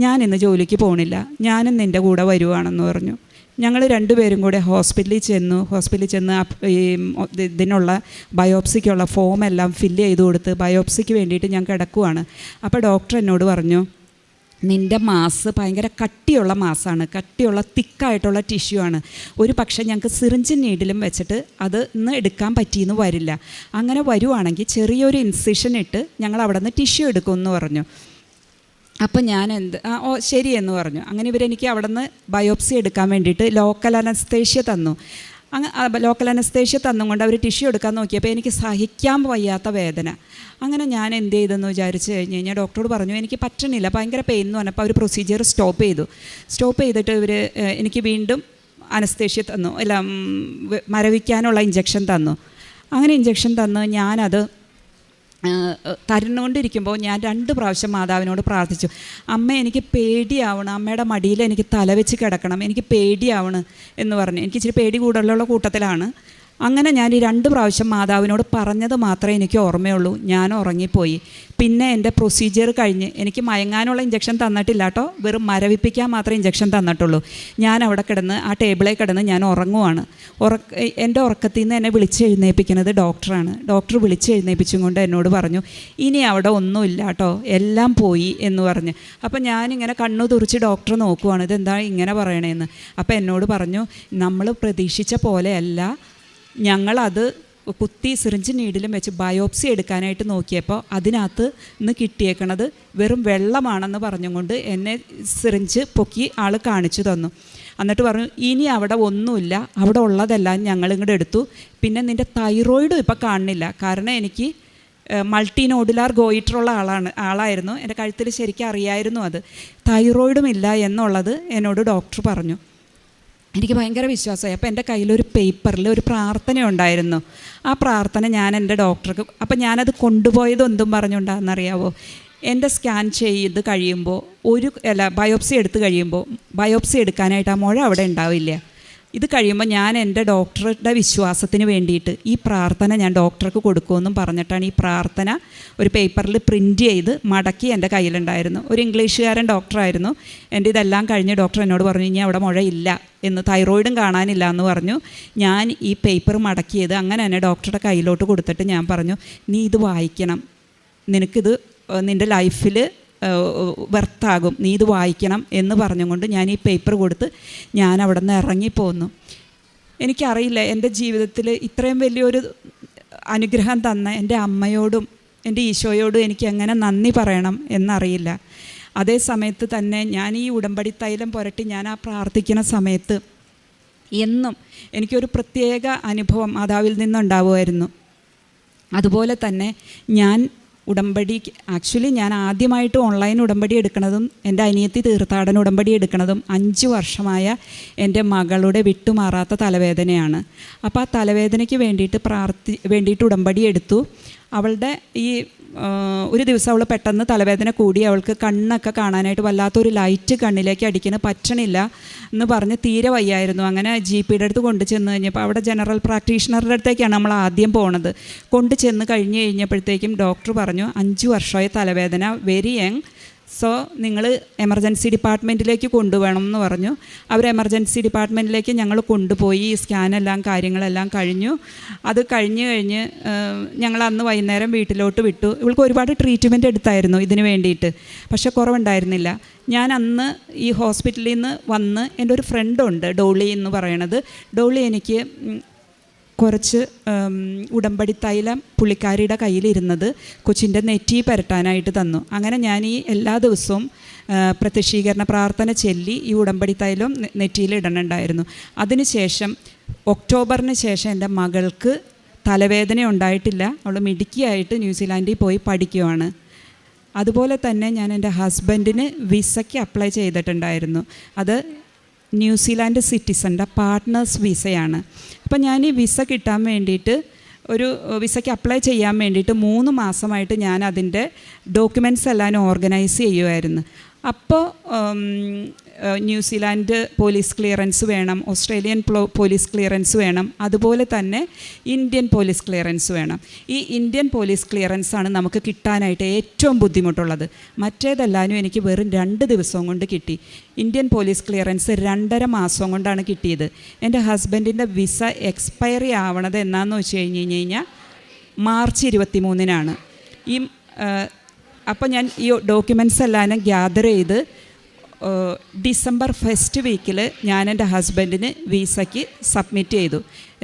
ഞാൻ ഇന്ന് ജോലിക്ക് പോകണില്ല, ഞാനും നിൻ്റെ കൂടെ വരുവാണെന്ന് പറഞ്ഞു. ഞങ്ങൾ 2 പേരും കൂടെ ഹോസ്പിറ്റലിൽ ചെന്ന് ഇതിനുള്ള ബയോപ്സിക്കുള്ള ഫോമെല്ലാം ഫില്ല് ചെയ്ത് കൊടുത്ത് ബയോപ്സിക്ക് വേണ്ടിയിട്ട് ഞാൻ കിടക്കുവാണ്. അപ്പോൾ ഡോക്ടർ എന്നോട് പറഞ്ഞു, നിൻ്റെ മാസ് ഭയങ്കര കട്ടിയുള്ള മാസാണ്, കട്ടിയുള്ള തിക്കായിട്ടുള്ള ടിഷ്യൂ ആണ്. ഒരു പക്ഷേ ഞങ്ങൾക്ക് സിറിഞ്ചും നീഡിലും വെച്ചിട്ട് അത് ഇന്ന് എടുക്കാൻ പറ്റിയെന്ന് വരില്ല. അങ്ങനെ വരുവാണെങ്കിൽ ചെറിയൊരു ഇൻസിഷൻ ഇട്ട് ഞങ്ങൾ അവിടെ നിന്ന് ടിഷ്യൂ എടുക്കുമെന്ന് പറഞ്ഞു. അപ്പം ഞാൻ ശരി എന്ന് പറഞ്ഞു. അങ്ങനെ ഇവരെനിക്ക് അവിടെ നിന്ന് ബയോപ്സി എടുക്കാൻ വേണ്ടിയിട്ട് ലോക്കൽ അനസ്തേഷ്യ തന്നു. ലോക്കൽ അനസ്തേഷ്യ തന്നും കൊണ്ട് അവർ ടിഷ്യൂ എടുക്കാൻ നോക്കിയപ്പോൾ എനിക്ക് സഹിക്കാൻ വയ്യാത്ത വേദന. അങ്ങനെ ഞാൻ എന്ത് ചെയ്തെന്ന് വിചാരിച്ച് കഴിഞ്ഞ് കഴിഞ്ഞാൽ ഡോക്ടറോട് പറഞ്ഞു, എനിക്ക് പറ്റണില്ല, ഭയങ്കര പെയിൻ എന്ന് പറഞ്ഞപ്പോൾ അവർ പ്രൊസീജിയർ സ്റ്റോപ്പ് ചെയ്തിട്ട് ഇവർ എനിക്ക് വീണ്ടും അനസ്തേഷ്യ തന്നു, അല്ല മരവിക്കാനുള്ള ഇഞ്ചക്ഷൻ തന്നു. അങ്ങനെ ഇഞ്ചക്ഷൻ തന്ന് ഞാനത് തരുന്നുകൊണ്ടിരിക്കുമ്പോൾ ഞാൻ 2 പ്രാവശ്യം മാതാവിനോട് പ്രാർത്ഥിച്ചു, അമ്മ എനിക്ക് പേടിയാവണം, അമ്മയുടെ മടിയിൽ എനിക്ക് തലവെച്ച് കിടക്കണം, എനിക്ക് പേടിയാവണം എന്ന് പറഞ്ഞു. എനിക്ക് ഇച്ചിരി പേടി കൂടുതലുള്ള കൂട്ടത്തിലാണ്. അങ്ങനെ ഞാൻ ഈ 2 പ്രാവശ്യം മാതാവിനോട് പറഞ്ഞത് മാത്രമേ എനിക്ക് ഓർമ്മയുള്ളൂ. ഞാൻ ഉറങ്ങിപ്പോയി. പിന്നെ എൻ്റെ പ്രൊസീജിയർ കഴിഞ്ഞ് എനിക്ക് മയങ്ങാനുള്ള ഇഞ്ചക്ഷൻ തന്നിട്ടില്ല കേട്ടോ, വെറും മരവിപ്പിക്കാൻ മാത്രമേ ഇഞ്ചക്ഷൻ തന്നിട്ടുള്ളൂ. ഞാൻ അവിടെ കിടന്ന് ആ ടേബിളിൽ കിടന്ന് ഞാൻ ഉറങ്ങുവാണ്. എൻ്റെ ഉറക്കത്തിൽ നിന്ന് എന്നെ വിളിച്ചെഴുന്നേൽപ്പിക്കുന്നത് ഡോക്ടറാണ്. ഡോക്ടർ വിളിച്ചെഴുന്നേൽപ്പിച്ചും കൊണ്ട് എന്നോട് പറഞ്ഞു, ഇനി അവിടെ ഒന്നുമില്ല കേട്ടോ, എല്ലാം പോയി എന്ന് പറഞ്ഞ്. അപ്പം ഞാനിങ്ങനെ കണ്ണു തുറിച്ച് ഡോക്ടർ നോക്കുവാണ്, ഇതെന്താ ഇങ്ങനെ പറയണേന്ന്. അപ്പം എന്നോട് പറഞ്ഞു, നമ്മൾ പ്രതീക്ഷിച്ച പോലെയല്ല, ഞങ്ങളത് കുത്തി സിറിഞ്ച് നീഡിലും വെച്ച് ബയോപ്സി എടുക്കാനായിട്ട് നോക്കിയപ്പോൾ അതിനകത്ത് നിന്ന് കിട്ടിയേക്കണത് വെറും വെള്ളമാണെന്ന് പറഞ്ഞുകൊണ്ട് എന്നെ സിറിഞ്ച് പൊക്കി ആൾ കാണിച്ചു തന്നു. എന്നിട്ട് പറഞ്ഞു, ഇനി അവിടെ ഒന്നുമില്ല, അവിടെ ഉള്ളതെല്ലാം ഞങ്ങളിങ്ങോട്ട് എടുത്തു. പിന്നെ നിൻ്റെ തൈറോയിഡും ഇപ്പോൾ കാണുന്നില്ല, കാരണം എനിക്ക് മൾട്ടി നോഡുലാർ ഗോയിറ്ററുള്ള ആളായിരുന്നു. എൻ്റെ കഴുത്തിൽ ശരിക്കും അറിയായിരുന്നു അത്. തൈറോയിഡും ഇല്ല എന്നുള്ളത് എന്നോട് ഡോക്ടർ പറഞ്ഞു. എനിക്ക് ഭയങ്കര വിശ്വാസമായി. അപ്പോൾ എൻ്റെ കയ്യിലൊരു പേപ്പറിൽ ഒരു പ്രാർത്ഥന ഉണ്ടായിരുന്നു. ആ പ്രാർത്ഥന ഞാൻ എൻ്റെ ഡോക്ടർക്ക്, അപ്പോൾ ഞാനത് കൊണ്ടുപോയത് എന്തും പറഞ്ഞുകൊണ്ടാണെന്നറിയാവോ, എൻ്റെ സ്കാൻ ചെയ്ത് കഴിയുമ്പോൾ ബയോപ്സി എടുത്ത് കഴിയുമ്പോൾ ബയോപ്സി എടുക്കാനായിട്ട് ആ മുഴ അവിടെ ഉണ്ടാവില്ല. ഇത് കഴിയുമ്പോൾ ഞാൻ എൻ്റെ ഡോക്ടറുടെ വിശ്വാസത്തിന് വേണ്ടിയിട്ട് ഈ പ്രാർത്ഥന ഞാൻ ഡോക്ടർക്ക് കൊടുക്കുമെന്നും പറഞ്ഞിട്ടാണ് ഈ പ്രാർത്ഥന ഒരു പേപ്പറിൽ പ്രിൻ്റ് ചെയ്ത് മടക്കി എൻ്റെ കയ്യിലുണ്ടായിരുന്നു. ഒരു ഇംഗ്ലീഷുകാരൻ ഡോക്ടറായിരുന്നു. എൻ്റെ ഇതെല്ലാം കഴിഞ്ഞ് ഡോക്ടർ എന്നോട് പറഞ്ഞു, ഇനി അവിടെ മുഴയില്ല എന്ന്, തൈറോയിഡും കാണാനില്ല എന്ന് പറഞ്ഞു. ഞാൻ ഈ പേപ്പർ മടക്കിയത് അങ്ങനെ തന്നെ ഡോക്ടറുടെ കയ്യിലോട്ട് കൊടുത്തിട്ട് ഞാൻ പറഞ്ഞു, നീ ഇത് വായിക്കണം, നിനക്കിത് നിൻ്റെ ലൈഫിൽ വെർത്താകും, നീ ഇത് വായിക്കണം എന്ന് പറഞ്ഞുകൊണ്ട് ഞാൻ ഈ പേപ്പർ കൊടുത്ത് ഞാൻ അവിടെ നിന്ന് ഇറങ്ങിപ്പോന്നു. എനിക്കറിയില്ല, എൻ്റെ ജീവിതത്തിൽ ഇത്രയും വലിയൊരു അനുഗ്രഹം തന്ന എൻ്റെ അമ്മയോടും എൻ്റെ ഈശോയോട് എനിക്ക് എങ്ങനെ നന്ദി പറയണം എന്നറിയില്ല. അതേ സമയത്ത് തന്നെ ഞാൻ ഈ ഉടമ്പടി തൈലം പുരട്ടി ഞാൻ ആ പ്രാർത്ഥിക്കുന്ന സമയത്ത് എന്നും എനിക്കൊരു പ്രത്യേക അനുഭവം മാതാവിൽ നിന്നുണ്ടാവുമായിരുന്നു. അതുപോലെ തന്നെ ഞാൻ ഉടമ്പടി ആക്ച്വലി ഞാൻ ആദ്യമായിട്ട് ഓൺലൈൻ ഉടമ്പടി എടുക്കുന്നതും എൻ്റെ അനിയത്തി തീർത്ഥാടന ഉടമ്പടി എടുക്കുന്നതും 5 വർഷമായ എൻ്റെ മകളുടെ വിട്ടുമാറാത്ത തലവേദനയാണ്. അപ്പോൾ ആ തലവേദനയ്ക്ക് വേണ്ടിയിട്ട് ഉടമ്പടി എടുത്തു. അവളുടെ ഈ ഒരു ദിവസം അവൾ പെട്ടെന്ന് തലവേദന കൂടി, അവൾക്ക് കണ്ണൊക്കെ കാണാനായിട്ട് വല്ലാത്തൊരു ലൈറ്റ് കണ്ണിലേക്ക് അടിക്കുന്ന പറ്റണില്ല എന്ന് പറഞ്ഞ് തീരെ വയ്യായിരുന്നു. അങ്ങനെ GPയുടെ അടുത്ത് കൊണ്ടു ചെന്ന് കഴിഞ്ഞപ്പോൾ അവിടെ ജനറൽ പ്രാക്ടീഷണറുടെ അടുത്തേക്കാണ് നമ്മൾ ആദ്യം പോണത്. കൊണ്ടു ചെന്ന് കഴിഞ്ഞ് കഴിഞ്ഞപ്പോഴത്തേക്കും ഡോക്ടർ പറഞ്ഞു 5 വർഷമായ തലവേദന, വെരി യങ്, സോ നിങ്ങൾ എമർജൻസി ഡിപ്പാർട്ട്മെൻറ്റിലേക്ക് കൊണ്ടുപോകണം എന്ന് പറഞ്ഞു. അവർ എമർജൻസി ഡിപ്പാർട്ട്മെൻറ്റിലേക്ക് ഞങ്ങൾ കൊണ്ടുപോയി. സ്കാനെല്ലാം കാര്യങ്ങളെല്ലാം കഴിഞ്ഞു. അത് കഴിഞ്ഞ് ഞങ്ങൾ അന്ന് വൈകുന്നേരം വീട്ടിലോട്ട് വിട്ടു. ഇവൾക്ക് ഒരുപാട് ട്രീറ്റ്മെൻറ്റ് എടുത്തായിരുന്നു ഇതിന് വേണ്ടിയിട്ട്, പക്ഷെ കുറവുണ്ടായിരുന്നില്ല. ഞാൻ അന്ന് ഈ ഹോസ്പിറ്റലിൽ നിന്ന് വന്ന് എൻ്റെ ഒരു ഫ്രണ്ടുണ്ട് ഡോളി എന്ന് പറയണത്. ഡോളി എനിക്ക് കുറച്ച് ഉടമ്പടി തൈലം പുള്ളിക്കാരിയുടെ കയ്യിലിരുന്നത് കൊച്ചിൻ്റെ നെറ്റി പുരട്ടാനായിട്ട് തന്നു. അങ്ങനെ ഞാൻ ഈ എല്ലാ ദിവസവും പ്രത്യക്ഷീകരണ പ്രാർത്ഥന ചൊല്ലി ഈ ഉടമ്പടി തൈലം നെറ്റിയിൽ ഇടണുണ്ടായിരുന്നു. അതിനുശേഷം ഒക്ടോബറിന് ശേഷം എൻ്റെ മകൾക്ക് തലവേദന ഉണ്ടായിട്ടില്ല. അവൾ മിടുക്കിയായിട്ട് ന്യൂസിലാൻഡിൽ പോയി പഠിക്കുവാണ്. അതുപോലെ തന്നെ ഞാൻ എൻ്റെ ഹസ്ബൻഡിന് വിസയ്ക്ക് അപ്ലൈ ചെയ്തിട്ടുണ്ടായിരുന്നു. അത് ന്യൂസിലാൻഡ് സിറ്റിസൻ്റെ പാർട്ട്നേഴ്സ് വിസയാണ്. അപ്പം ഞാൻ ഈ വിസ കിട്ടാൻ വേണ്ടിയിട്ട് ഒരു വിസയ്ക്ക് അപ്ലൈ ചെയ്യാൻ വേണ്ടിയിട്ട് 3 മാസമായിട്ട് ഞാൻ അതിൻ്റെ ഡോക്യുമെൻറ്റ്സ് എല്ലാം ഓർഗനൈസ് ചെയ്യുമായിരുന്നു. അപ്പോൾ ന്യൂസിലാൻഡ് പോലീസ് ക്ലിയറൻസ് വേണം, ഓസ്ട്രേലിയൻ പോലീസ് ക്ലിയറൻസ് വേണം, അതുപോലെ തന്നെ ഇന്ത്യൻ പോലീസ് ക്ലിയറൻസ് വേണം. ഈ ഇന്ത്യൻ പോലീസ് ക്ലിയറൻസാണ് നമുക്ക് കിട്ടാനായിട്ട് ഏറ്റവും ബുദ്ധിമുട്ടുള്ളത്. മറ്റേതെല്ലാവരും എനിക്ക് വെറും 2 ദിവസം കൊണ്ട് കിട്ടി. ഇന്ത്യൻ പോലീസ് ക്ലിയറൻസ് 2.5 മാസം കൊണ്ടാണ് കിട്ടിയത്. എൻ്റെ ഹസ്ബൻഡിൻ്റെ വിസ എക്സ്പയറി ആവണത് എന്നാന്ന് വെച്ച് കഴിഞ്ഞാൽ മാർച്ച് 23-നാണ്. അപ്പോൾ ഞാൻ ഈ ഡോക്യുമെൻറ്റ്സ് എല്ലാം ഗ്യാദർ ചെയ്ത് ഡിസംബർ 1st വീക്കിൽ ഞാൻ എൻ്റെ ഹസ്ബൻഡിന് വിസയ്ക്ക് സബ്മിറ്റ് ചെയ്തു.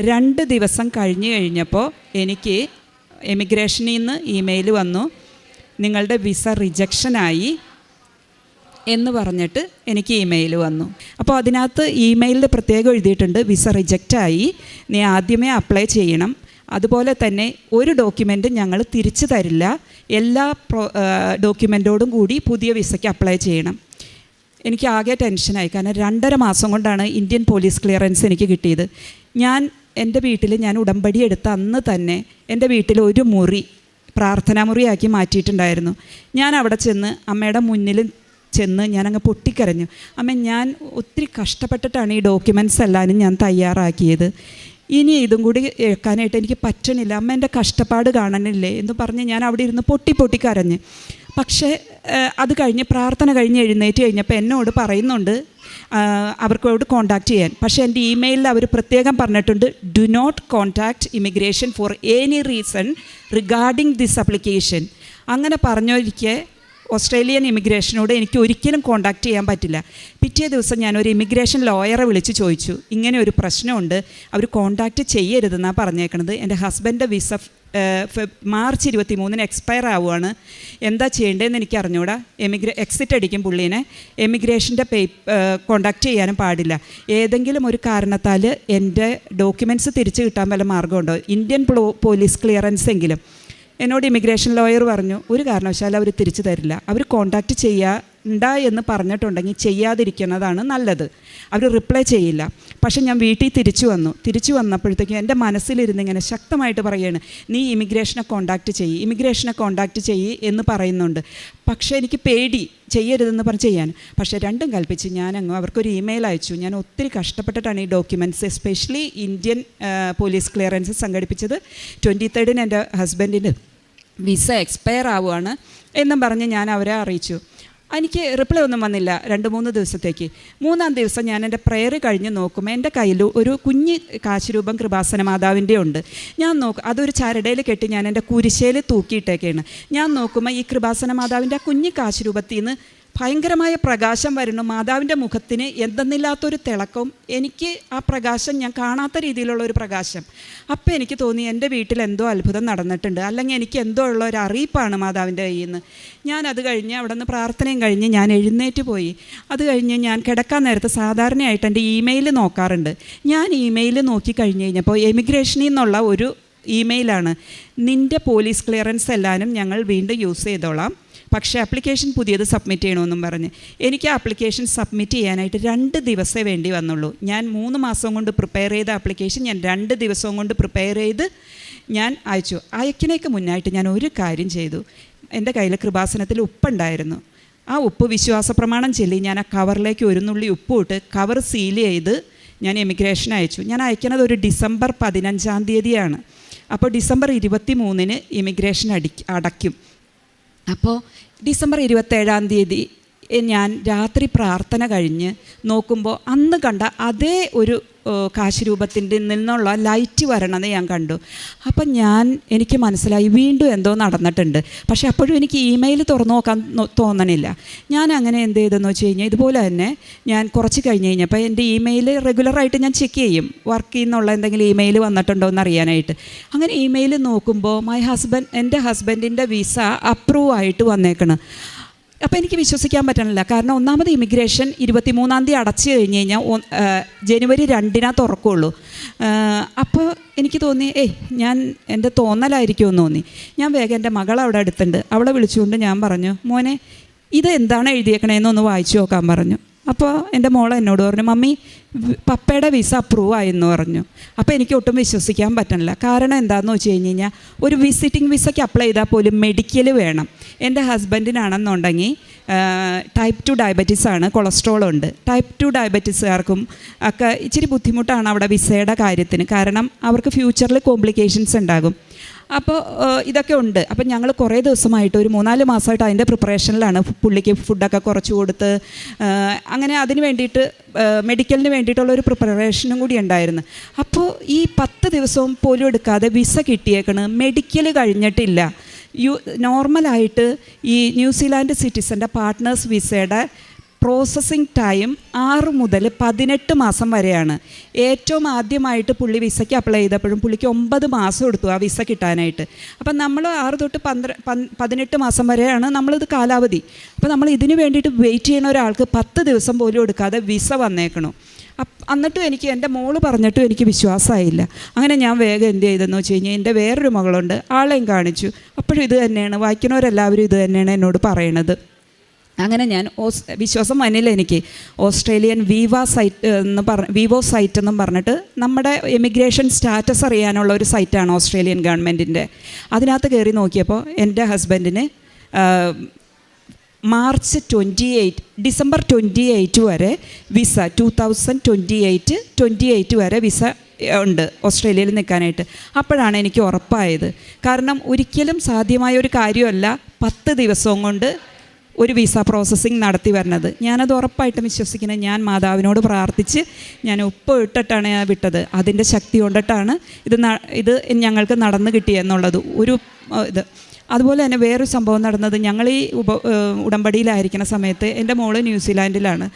2 ദിവസം കഴിഞ്ഞപ്പോൾ എനിക്ക് എമിഗ്രേഷനിൽ നിന്ന് ഇമെയിൽ വന്നു, നിങ്ങളുടെ വിസ റിജക്ഷനായി എന്ന് പറഞ്ഞിട്ട് എനിക്ക് ഇമെയിൽ വന്നു. അപ്പോൾ അതിനകത്ത് ഇമെയിലിൽ പ്രത്യേകം എഴുതിയിട്ടുണ്ട്, വിസ റിജക്റ്റായി, നീ ആദ്യമേ അപ്ലൈ ചെയ്യണം, അതുപോലെ തന്നെ ഒരു ഡോക്യുമെൻറ്റും ഞങ്ങൾ തിരിച്ചു തരില്ല, എല്ലാ ഡോക്യുമെൻറ്റോടും കൂടി പുതിയ വിസയ്ക്ക് അപ്ലൈ ചെയ്യണം. എനിക്ക് ആകെ ടെൻഷനായി, കാരണം 2.5 മാസം കൊണ്ടാണ് ഇന്ത്യൻ പോലീസ് ക്ലിയറൻസ് എനിക്ക് കിട്ടിയത്. എൻ്റെ വീട്ടിൽ ഞാൻ ഉടമ്പടി എടുത്ത അന്ന് തന്നെ എൻ്റെ വീട്ടിൽ ഒരു മുറി പ്രാർത്ഥനാ മുറിയാക്കി മാറ്റിയിട്ടുണ്ടായിരുന്നു. ഞാൻ അവിടെ ചെന്ന് അമ്മയുടെ മുന്നിൽ ഞാനങ്ങ് പൊട്ടിക്കരഞ്ഞു, അമ്മ ഞാൻ ഒത്തിരി കഷ്ടപ്പെട്ടിട്ടാണ് ഈ ഡോക്യുമെൻറ്റ്സ് എല്ലാവരും ഞാൻ തയ്യാറാക്കിയത്, ഇനി ഇതും കൂടി കേൾക്കാനായിട്ട് എനിക്ക് പറ്റണില്ല, അമ്മ എൻ്റെ കഷ്ടപ്പാട് കാണണില്ലേ എന്ന് പറഞ്ഞ് ഞാൻ അവിടെ ഇരുന്ന് പൊട്ടിക്കരഞ്ഞ്. പക്ഷേ അത് കഴിഞ്ഞ് പ്രാർത്ഥന കഴിഞ്ഞ് എഴുന്നേറ്റ് കഴിഞ്ഞപ്പോൾ എന്നോട് പറയുന്നുണ്ട് അവർക്കോട് കോൺടാക്റ്റ് ചെയ്യാൻ. പക്ഷേ എൻ്റെ ഇമെയിലിൽ അവർ പ്രത്യേകം പറഞ്ഞിട്ടുണ്ട്, do not contact immigration for any reason regarding this application. അങ്ങനെ പറഞ്ഞൊരിക്കെ ഓസ്ട്രേലിയൻ ഇമിഗ്രേഷനോട് എനിക്ക് ഒരിക്കലും കോൺടാക്റ്റ് ചെയ്യാൻ പറ്റില്ല. പിറ്റേ ദിവസം ഞാനൊരു ഇമിഗ്രേഷൻ ലോയറെ വിളിച്ച് ചോദിച്ചു, ഇങ്ങനെ ഒരു പ്രശ്നമുണ്ട്, അവർ കോൺടാക്റ്റ് ചെയ്യരുതെന്നാണ് പറഞ്ഞേക്കണത്, എൻ്റെ ഹസ്ബൻഡിൻ്റെ വിസ മാർച്ച് 23-ന് എക്സ്പയർ ആവുകയാണ്, എന്താ ചെയ്യേണ്ടതെന്ന് എനിക്ക് അറിഞ്ഞൂടാ, എക്സിറ്റ് അടിക്കും പുള്ളീനെ, എമിഗ്രേഷൻ്റെ കോൺടാക്റ്റ് ചെയ്യാനും പാടില്ല, ഏതെങ്കിലും ഒരു കാരണത്താൽ എൻ്റെ ഡോക്യുമെൻറ്റ്സ് തിരിച്ചു കിട്ടാൻ വല്ല മാർഗമുണ്ടോ, ഇന്ത്യൻ പോലീസ് ക്ലിയറൻസ് എങ്കിലും. എന്നോട് ഇമിഗ്രേഷൻ ലോയർ പറഞ്ഞു, ഒരു കാരണവശാലും അവർ തിരിച്ചു തരില്ല, അവർ കോൺടാക്റ്റ് ചെയ്യണ്ട എന്ന് പറഞ്ഞിട്ടുണ്ടെങ്കിൽ ചെയ്യാതിരിക്കുന്നതാണ് നല്ലത്, അവർ റിപ്ലൈ ചെയ്യില്ല. പക്ഷേ ഞാൻ വീട്ടിൽ തിരിച്ചു വന്നപ്പോഴത്തേക്കും എൻ്റെ മനസ്സിലിരുന്ന് ഇങ്ങനെ ശക്തമായിട്ട് പറയുകയാണ്, നീ ഇമിഗ്രേഷനെ കോൺടാക്റ്റ് ചെയ്യ് എന്ന് പറയുന്നുണ്ട്. പക്ഷേ എനിക്ക് പേടി, ചെയ്യരുതെന്ന് പറഞ്ഞ് ചെയ്യാൻ. പക്ഷേ രണ്ടും കൽപ്പിച്ച് ഞാനങ്ങ് അവർക്കൊരു ഇമെയിൽ അയച്ചു. ഞാൻ ഒത്തിരി കഷ്ടപ്പെട്ടിട്ടാണ് ഈ documents, especially Indian police clearance സംഘടിപ്പിച്ചത്. 23-ന് എൻ്റെ ഹസ്ബൻഡിന് വിസ എക്സ്പയർ ആവുകയാണ് എന്നും പറഞ്ഞ് ഞാൻ അവരെ അറിയിച്ചു. എനിക്ക് റിപ്ലൈ ഒന്നും വന്നില്ല 2-3 ദിവസത്തേക്ക്. 3-ാം ദിവസം ഞാൻ എൻ്റെ പ്രെയർ കഴിഞ്ഞ് നോക്കുമ്പോൾ എൻ്റെ കയ്യിൽ ഒരു കുഞ്ഞ് കാശ് രൂപം കൃപാസന മാതാവിൻ്റെ ഉണ്ട്. ഞാൻ അതൊരു ചരടയിൽ കെട്ടി ഞാൻ എൻ്റെ കുരിശയിൽ തൂക്കിയിട്ടേക്കാണ്. ഞാൻ നോക്കുമ്പോൾ ഈ കൃപാസന മാതാവിൻ്റെ ആ കുഞ്ഞ് കാശ് രൂപത്തിൽ നിന്ന് ഭയങ്കരമായ പ്രകാശം വരുന്നു. മാതാവിൻ്റെ മുഖത്തിന് എന്തെന്നില്ലാത്തൊരു തിളക്കം, എനിക്ക് ആ പ്രകാശം ഞാൻ കാണാത്ത രീതിയിലുള്ളൊരു പ്രകാശം. അപ്പോൾ എനിക്ക് തോന്നി എൻ്റെ വീട്ടിൽ എന്തോ അത്ഭുതം നടന്നിട്ടുണ്ട്, അല്ലെങ്കിൽ എനിക്ക് എന്തോ ഉള്ള ഒരു അറിയിപ്പാണ് മാതാവിൻ്റെ കയ്യിൽ നിന്ന്. ഞാനത് കഴിഞ്ഞ് അവിടെ നിന്ന് പ്രാർത്ഥനയും കഴിഞ്ഞ് ഞാൻ എഴുന്നേറ്റ് പോയി. അത് കഴിഞ്ഞ് ഞാൻ കിടക്കാൻ നേരത്ത് സാധാരണയായിട്ട് എൻ്റെ ഇമെയിൽ നോക്കാറുണ്ട്. ഞാൻ ഇമെയിൽ നോക്കി കഴിഞ്ഞ് കഴിഞ്ഞപ്പോൾ എമിഗ്രേഷനിൽ നിന്നുള്ള ഒരു ഇമെയിലാണ്, നിൻ്റെ പോലീസ് ക്ലിയറൻസ് എല്ലാവരും ഞങ്ങൾ വീണ്ടും യൂസ് ചെയ്തോളാം, പക്ഷേ ആപ്ലിക്കേഷൻ പുതിയത് സബ്മിറ്റ് ചെയ്യണമെന്നും പറഞ്ഞ്. എനിക്ക് ആപ്ലിക്കേഷൻ സബ്മിറ്റ് ചെയ്യാനായിട്ട് 2 ദിവസമേ വേണ്ടി വന്നുള്ളൂ. ഞാൻ 3 മാസം കൊണ്ട് പ്രിപ്പയർ ചെയ്ത ആപ്ലിക്കേഷൻ ഞാൻ 2 ദിവസം കൊണ്ട് പ്രിപ്പയർ ചെയ്ത് ഞാൻ അയച്ചു. അയക്കിനേക്ക് മുന്നായിട്ട് ഞാൻ ഒരു കാര്യം ചെയ്തു. എൻ്റെ കയ്യിൽ കൃപാസനത്തിൽ ഉപ്പുണ്ടായിരുന്നു. ആ ഉപ്പ് വിശ്വാസ പ്രമാണം ചൊല്ലി ഞാൻ ആ കവറിലേക്ക് ഒരു നുള്ളി ഉപ്പ് ഇട്ട് കവർ സീൽ ചെയ്ത് ഞാൻ എമിഗ്രേഷൻ അയച്ചു. ഞാൻ അയക്കുന്നത് ഒരു ഡിസംബർ 15-ാം തീയതിയാണ്. അപ്പോൾ ഡിസംബർ 23-ന് ഇമിഗ്രേഷൻ അടയ്ക്കും. അപ്പോൾ ഡിസംബർ 27-ാം തീയതി ഞാൻ രാത്രി പ്രാർത്ഥന കഴിഞ്ഞ് നോക്കുമ്പോൾ അന്ന് കണ്ട അതേ ഒരു കാശുരൂപത്തിൻ്റെ നിന്നുള്ള ലൈറ്റ് വരണത് ഞാൻ കണ്ടു. അപ്പം എനിക്ക് മനസ്സിലായി വീണ്ടും എന്തോ നടന്നിട്ടുണ്ട്. പക്ഷേ അപ്പോഴും എനിക്ക് ഇമെയിൽ തുറന്നു നോക്കാൻ തോന്നണില്ല. ഞാൻ അങ്ങനെ എന്ത് ചെയ്തെന്ന് വെച്ച് കഴിഞ്ഞാൽ ഇതുപോലെ തന്നെ ഞാൻ കുറച്ച് കഴിഞ്ഞ് കഴിഞ്ഞപ്പോൾ എൻ്റെ ഇമെയിൽ റെഗുലറായിട്ട് ഞാൻ ചെക്ക് ചെയ്യും, വർക്കിൽ നിന്നുള്ള എന്തെങ്കിലും ഇമെയിൽ വന്നിട്ടുണ്ടോ എന്ന് അറിയാനായിട്ട്. അങ്ങനെ ഇമെയിൽ നോക്കുമ്പോൾ എൻ്റെ ഹസ്ബൻഡിൻ്റെ വിസ അപ്രൂവ് ആയിട്ട് വന്നേക്കണം. അപ്പോൾ എനിക്ക് വിശ്വസിക്കാൻ പറ്റണില്ല. കാരണം ഒന്നാമത് ഇമിഗ്രേഷൻ 23-ാം തീയതി അടച്ചു കഴിഞ്ഞ് കഴിഞ്ഞാൽ ജനുവരി 2-നാ തുറക്കുള്ളൂ. അപ്പോൾ എനിക്ക് തോന്നി ഞാൻ എൻ്റെ തോന്നലായിരിക്കുമെന്ന് തോന്നി. ഞാൻ വേഗം എൻ്റെ മകൾ അവിടെ അടുത്തുണ്ട്, അവളെ വിളിച്ചുകൊണ്ട് ഞാൻ പറഞ്ഞു, മോനെ ഇത് എന്താണ് എഴുതിയേക്കണേന്നൊന്ന് വായിച്ചു നോക്കാൻ പറഞ്ഞു. അപ്പോൾ എൻ്റെ മോൾ എന്നോട് പറഞ്ഞു, മമ്മി പപ്പയുടെ വിസ അപ്രൂവ് ആയെന്ന് പറഞ്ഞു. അപ്പോൾ എനിക്ക് ഒട്ടും വിശ്വസിക്കാൻ പറ്റണില്ല. കാരണം എന്താണെന്ന് വെച്ച് കഴിഞ്ഞ് കഴിഞ്ഞാൽ ഒരു വിസിറ്റിംഗ് വിസയ്ക്ക് അപ്ലൈ ചെയ്താൽ പോലും മെഡിക്കൽ വേണം. എൻ്റെ ഹസ്ബൻഡിനാണെന്നുണ്ടെങ്കിൽ ടൈപ്പ് 2 ഡയബറ്റീസ് ആണ്, കൊളസ്ട്രോൾ ഉണ്ട്. ടൈപ്പ് 2 ഡയബറ്റീസുകാർക്കും ഒക്കെ ഇച്ചിരി ബുദ്ധിമുട്ടാണ് അവിടെ വിസയുടെ കാര്യത്തിന്. കാരണം അവർക്ക് ഫ്യൂച്ചറിൽ കോംപ്ലിക്കേഷൻസ് ഉണ്ടാകും. അപ്പോൾ ഇതൊക്കെ ഉണ്ട്. അപ്പം ഞങ്ങൾ കുറേ ദിവസമായിട്ട് ഒരു 3-4 മാസമായിട്ട് അതിൻ്റെ പ്രിപ്പറേഷനിലാണ്. പുള്ളിക്ക് ഫുഡൊക്കെ കുറച്ച് കൊടുത്ത് അങ്ങനെ അതിന് വേണ്ടിയിട്ട് മെഡിക്കലിന് വേണ്ടിയിട്ടുള്ളൊരു പ്രിപ്പറേഷനും കൂടി ഉണ്ടായിരുന്നു. അപ്പോൾ ഈ 10 ദിവസവും പോലും എടുക്കാതെ വിസ കിട്ടിയേക്കണ്, മെഡിക്കൽ കഴിഞ്ഞിട്ടില്ല. നോർമലായിട്ട് ഈ ന്യൂസിലാൻഡ് സിറ്റിസൻ്റെ പാർട്ട്നേഴ്സ് വിസയുടെ പ്രോസസ്സിങ് ടൈം 6 മുതൽ 18 മാസം വരെയാണ്. ഏറ്റവും ആദ്യമായിട്ട് പുള്ളി വിസയ്ക്ക് അപ്ലൈ ചെയ്തപ്പോഴും പുള്ളിക്ക് 9 മാസം എടുത്തു ആ വിസ കിട്ടാനായിട്ട്. അപ്പം നമ്മൾ 6 തൊട്ട് 18 മാസം വരെയാണ് നമ്മളിത് കാലാവധി. അപ്പോൾ നമ്മൾ ഇതിന് വേണ്ടിയിട്ട് വെയിറ്റ് ചെയ്യുന്ന ഒരാൾക്ക് 10 ദിവസം പോലും എടുക്കാതെ വിസ വന്നേക്കണു. എന്നിട്ടും എൻ്റെ മോള് പറഞ്ഞിട്ടും എനിക്ക് വിശ്വാസമായില്ല. അങ്ങനെ ഞാൻ വേഗം എന്ത് ചെയ്തെന്ന് വെച്ച് കഴിഞ്ഞാൽ എൻ്റെ വേറൊരു മകളുണ്ട്, ആളെയും കാണിച്ചു. അപ്പോഴും ഇത് തന്നെയാണ്, വായിക്കുന്നവരെല്ലാവരും ഇത് തന്നെയാണ് എന്നോട് പറയണത്. അങ്ങനെ ഞാൻ വിശ്വാസം വന്നില്ല എനിക്ക്. ഓസ്ട്രേലിയൻ വിവോ സൈറ്റ് എന്നും പറഞ്ഞിട്ട് നമ്മുടെ എമിഗ്രേഷൻ സ്റ്റാറ്റസ് അറിയാനുള്ള ഒരു സൈറ്റാണ് ഓസ്ട്രേലിയൻ ഗവൺമെൻറ്റിൻ്റെ. അതിനകത്ത് കയറി നോക്കിയപ്പോൾ എൻ്റെ ഹസ്ബൻഡിന് ഡിസംബർ 28 വരെ വിസ 2028 വരെ വിസ ഉണ്ട് ഓസ്ട്രേലിയയിൽ നിൽക്കാനായിട്ട്. അപ്പോഴാണ് എനിക്ക് ഉറപ്പായത്. കാരണം ഒരിക്കലും സാധ്യമായ ഒരു കാര്യമല്ല 10 ദിവസവും കൊണ്ട് ഒരു വിസ പ്രോസസ്സിങ് നടത്തി വരുന്നത്. ഞാനത് ഉറപ്പായിട്ടും വിശ്വസിക്കുന്നത്. ഞാൻ മാതാവിനോട് പ്രാർത്ഥിച്ച് ഞാൻ ഉപ്പ് ഇട്ടിട്ടാണ് ഞാൻ വിട്ടത്. അതിൻ്റെ ശക്തി കൊണ്ടിട്ടാണ് ഇത് ഞങ്ങൾക്ക് നടന്നു കിട്ടിയെന്നുള്ളത് ഒരു ഇത്. അതുപോലെ തന്നെ വേറൊരു സംഭവം നടന്നത്, ഞങ്ങൾ ഈ ഉടമ്പടിയിലായിരിക്കുന്ന സമയത്ത് എൻ്റെ മോള് ന്യൂസിലാൻഡിലാണ്.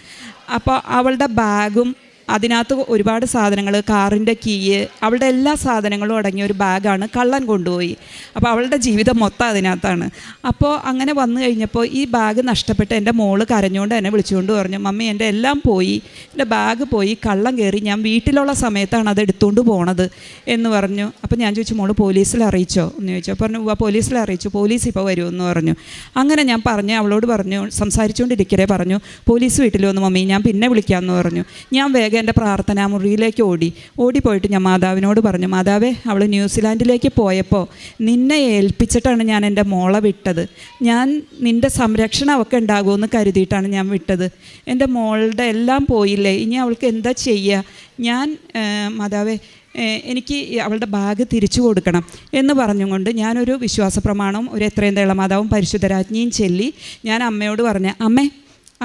അപ്പോൾ അവളുടെ ബാഗും അതിനകത്ത് ഒരുപാട് സാധനങ്ങൾ, കാറിൻ്റെ കീയ്, അവളുടെ എല്ലാ സാധനങ്ങളും അടങ്ങിയ ഒരു ബാഗാണ് കള്ളൻ കൊണ്ടുപോയി. അപ്പോൾ അവളുടെ ജീവിതം മൊത്തം അതിനകത്താണ്. അപ്പോൾ അങ്ങനെ വന്നു കഴിഞ്ഞപ്പോൾ ഈ ബാഗ് നഷ്ടപ്പെട്ട് എൻ്റെ മോള് കരഞ്ഞുകൊണ്ട് എന്നെ വിളിച്ചുകൊണ്ട് പറഞ്ഞു, മമ്മി എൻ്റെ എല്ലാം പോയി, എൻ്റെ ബാഗ് പോയി, കള്ളൻ കയറി, ഞാൻ വീട്ടിലുള്ള സമയത്താണ് അത് എടുത്തുകൊണ്ട് പോണത് എന്ന് പറഞ്ഞു. അപ്പോൾ ഞാൻ ചോദിച്ചു, മോള് പോലീസിൽ അറിയിച്ചോ എന്ന് ചോദിച്ചു. പറഞ്ഞു, പോലീസിൽ അറിയിച്ചു, പോലീസ് ഇപ്പോൾ വരുമെന്ന് പറഞ്ഞു. അങ്ങനെ ഞാൻ അവളോട് പറഞ്ഞു, സംസാരിച്ചുകൊണ്ടിരിക്കരെ പറഞ്ഞു, പോലീസ് വീട്ടിൽ വന്നു മമ്മി, ഞാൻ പിന്നെ വിളിക്കാമെന്ന് പറഞ്ഞു. ഞാൻ വേഗം എൻ്റെ പ്രാർത്ഥനാ മുറിയിലേക്ക് ഓടിപ്പോയിട്ട് ഞാൻ മാതാവിനോട് പറഞ്ഞു, മാതാവേ, അവൾ ന്യൂസിലാൻഡിലേക്ക് പോയപ്പോൾ നിന്നെ ഏൽപ്പിച്ചിട്ടാണ് ഞാൻ എൻ്റെ മോളെ വിട്ടത്. ഞാൻ നിൻ്റെ സംരക്ഷണം അവൾക്ക് ഉണ്ടാകുമെന്ന് കരുതിയിട്ടാണ് ഞാൻ വിട്ടത്. എൻ്റെ മോളുടെ എല്ലാം പോയില്ലേ, ഇനി അവൾക്ക് എന്താ ചെയ്യുക? ഞാൻ മാതാവേ, എനിക്ക് അവളുടെ ബാഗ് തിരിച്ചു കൊടുക്കണം എന്ന് പറഞ്ഞുകൊണ്ട് ഞാനൊരു വിശ്വാസ പ്രമാണവും ഒരു എത്രയും തേള മാതാവും പരിശുദ്ധരാജ്ഞിയും ചൊല്ലി ഞാൻ അമ്മയോട് പറഞ്ഞു, അമ്മേ,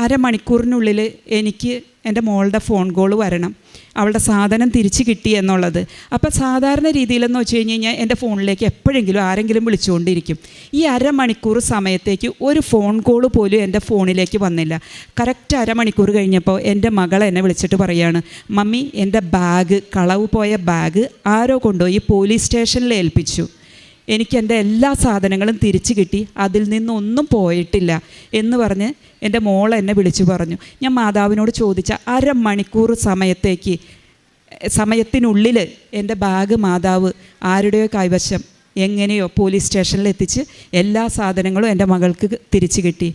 അരമണിക്കൂറിനുള്ളിൽ എനിക്ക് എൻ്റെ മോളുടെ ഫോൺ കോൾ വരണം, അവളുടെ സാധനം തിരിച്ച് കിട്ടി എന്നുള്ളത്. അപ്പോൾ സാധാരണ രീതിയിലെന്ന് വെച്ച് കഴിഞ്ഞ് കഴിഞ്ഞാൽ എൻ്റെ ഫോണിലേക്ക് എപ്പോഴെങ്കിലും ആരെങ്കിലും വിളിച്ചുകൊണ്ടിരിക്കും. ഈ അരമണിക്കൂർ സമയത്തേക്ക് ഒരു ഫോൺ കോൾ പോലും എൻ്റെ ഫോണിലേക്ക് വന്നില്ല. കറക്റ്റ് അരമണിക്കൂർ കഴിഞ്ഞപ്പോൾ എൻ്റെ മകൾ എന്നെ വിളിച്ചിട്ട് പറയുകയാണ്, മമ്മി എൻ്റെ ബാഗ്, കളവ് പോയ ബാഗ് ആരോ കൊണ്ടുപോയി പോലീസ് സ്റ്റേഷനിൽ ഏൽപ്പിച്ചു, എനിക്ക് എൻ്റെ എല്ലാ സാധനങ്ങളും തിരിച്ച് കിട്ടി, അതിൽ നിന്നൊന്നും പോയിട്ടില്ല എന്ന് പറഞ്ഞ് എൻ്റെ മോൾ എന്നെ വിളിച്ചു പറഞ്ഞു. ഞാൻ മാതാവിനോട് ചോദിച്ച അരമണിക്കൂർ സമയത്തിനുള്ളിൽ എൻ്റെ ബാഗ് മാതാവ് ആരുടെയോ കൈവശം എങ്ങനെയോ പോലീസ് സ്റ്റേഷനിൽ എത്തിച്ച് എല്ലാ സാധനങ്ങളും എൻ്റെ മകൾക്ക് തിരിച്ചു കിട്ടി.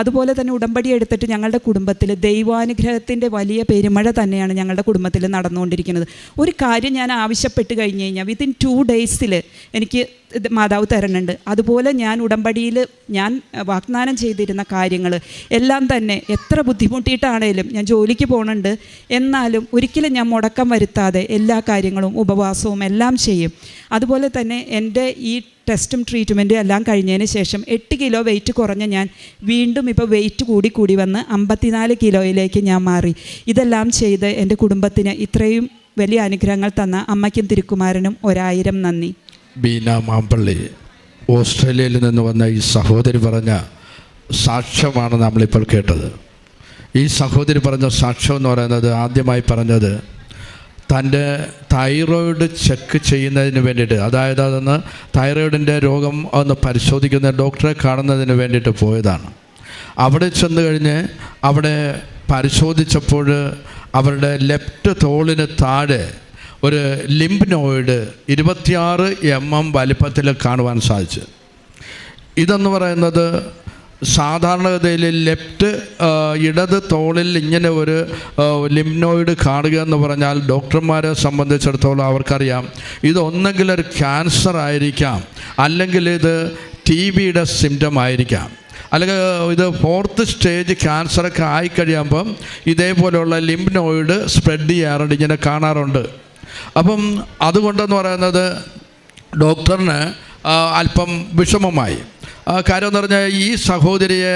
അതുപോലെ തന്നെ ഉടമ്പടി എടുത്തിട്ട് ഞങ്ങളുടെ കുടുംബത്തിൽ ദൈവാനുഗ്രഹത്തിൻ്റെ വലിയ പെരുമഴ തന്നെയാണ് ഞങ്ങളുടെ കുടുംബത്തിൽ നടന്നുകൊണ്ടിരിക്കുന്നത്. ഒരു കാര്യം ഞാൻ ആവശ്യപ്പെട്ട് കഴിഞ്ഞ് കഴിഞ്ഞാൽ വിത്തിൻ 2 ഡേയ്സിൽ എനിക്ക് മാതാവ് തരുന്നുണ്ട്. അതുപോലെ ഞാൻ ഉടമ്പടിയിൽ ഞാൻ വാഗ്ദാനം ചെയ്തിരുന്ന കാര്യങ്ങൾ എല്ലാം തന്നെ എത്ര ബുദ്ധിമുട്ടിയിട്ടാണേലും, ഞാൻ ജോലിക്ക് പോകുന്നുണ്ട് എന്നാലും ഒരിക്കലും ഞാൻ മുടക്കം വരുത്താതെ എല്ലാ കാര്യങ്ങളും ഉപവാസവും എല്ലാം ചെയ്യും. അതുപോലെ തന്നെ എൻ്റെ ഈ ടെസ്റ്റും ട്രീറ്റ്മെൻറ്റും എല്ലാം കഴിഞ്ഞതിന് ശേഷം 8 കിലോ വെയിറ്റ് കുറഞ്ഞ ഞാൻ വീണ്ടും ഇപ്പോൾ വെയിറ്റ് കൂടി വന്ന് 54 കിലോയിലേക്ക് ഞാൻ മാറി. ഇതെല്ലാം ചെയ്ത് എൻ്റെ കുടുംബത്തിന് ഇത്രയും വലിയ അനുഗ്രഹങ്ങൾ തന്ന അമ്മയ്ക്കും തിരുക്കുമാരനും 1000 നന്ദി. ബീന മാമ്പള്ളി, ഓസ്ട്രേലിയയിൽ നിന്ന് വന്ന ഈ സഹോദരി പറഞ്ഞ സാക്ഷ്യമാണ് നമ്മളിപ്പോൾ കേട്ടത്. ഈ സഹോദരി പറഞ്ഞ സാക്ഷ്യം എന്ന് പറയുന്നത്, ആദ്യമായി പറഞ്ഞത് തൻ്റെ തൈറോയിഡ് ചെക്ക് ചെയ്യുന്നതിന് വേണ്ടിയിട്ട്, അതായത് അതൊന്ന് തൈറോയിഡിൻ്റെ രോഗം ഒന്ന് പരിശോധിക്കുന്ന ഡോക്ടറെ കാണുന്നതിന് വേണ്ടിയിട്ട് പോയതാണ്. അവിടെ ചെന്ന് കഴിഞ്ഞ് അവിടെ പരിശോധിച്ചപ്പോൾ അവരുടെ ലെഫ്റ്റ് തോളിന് താഴെ ഒരു ലിംബ് നോയിഡ് 26 mm വലിപ്പത്തിൽ കാണുവാൻ സാധിച്ചു. ഇതെന്ന് പറയുന്നത് സാധാരണഗതിയിൽ ഇടത് തോളിൽ ഇങ്ങനെ ഒരു ലിംനോയിഡ് കാണുക എന്ന് പറഞ്ഞാൽ ഡോക്ടർമാരെ സംബന്ധിച്ചിടത്തോളം അവർക്കറിയാം ഇതൊന്നെങ്കിൽ ഒരു ക്യാൻസർ ആയിരിക്കാം, അല്ലെങ്കിൽ ഇത് TBയുടെ സിംറ്റം ആയിരിക്കാം, അല്ലെങ്കിൽ ഇത് 4th സ്റ്റേജ് ക്യാൻസറൊക്കെ ആയിക്കഴിയുമ്പം ഇതേപോലെയുള്ള ലിംനോയിഡ് സ്പ്രെഡ് ചെയ്യാറുണ്ട്, ഇങ്ങനെ കാണാറുണ്ട്. അപ്പം അതുകൊണ്ടെന്ന് പറയുന്നത് ഡോക്ടറിന് അല്പം വിഷമമായി. കാര്യം എന്ന് പറഞ്ഞാൽ ഈ സഹോദരിയെ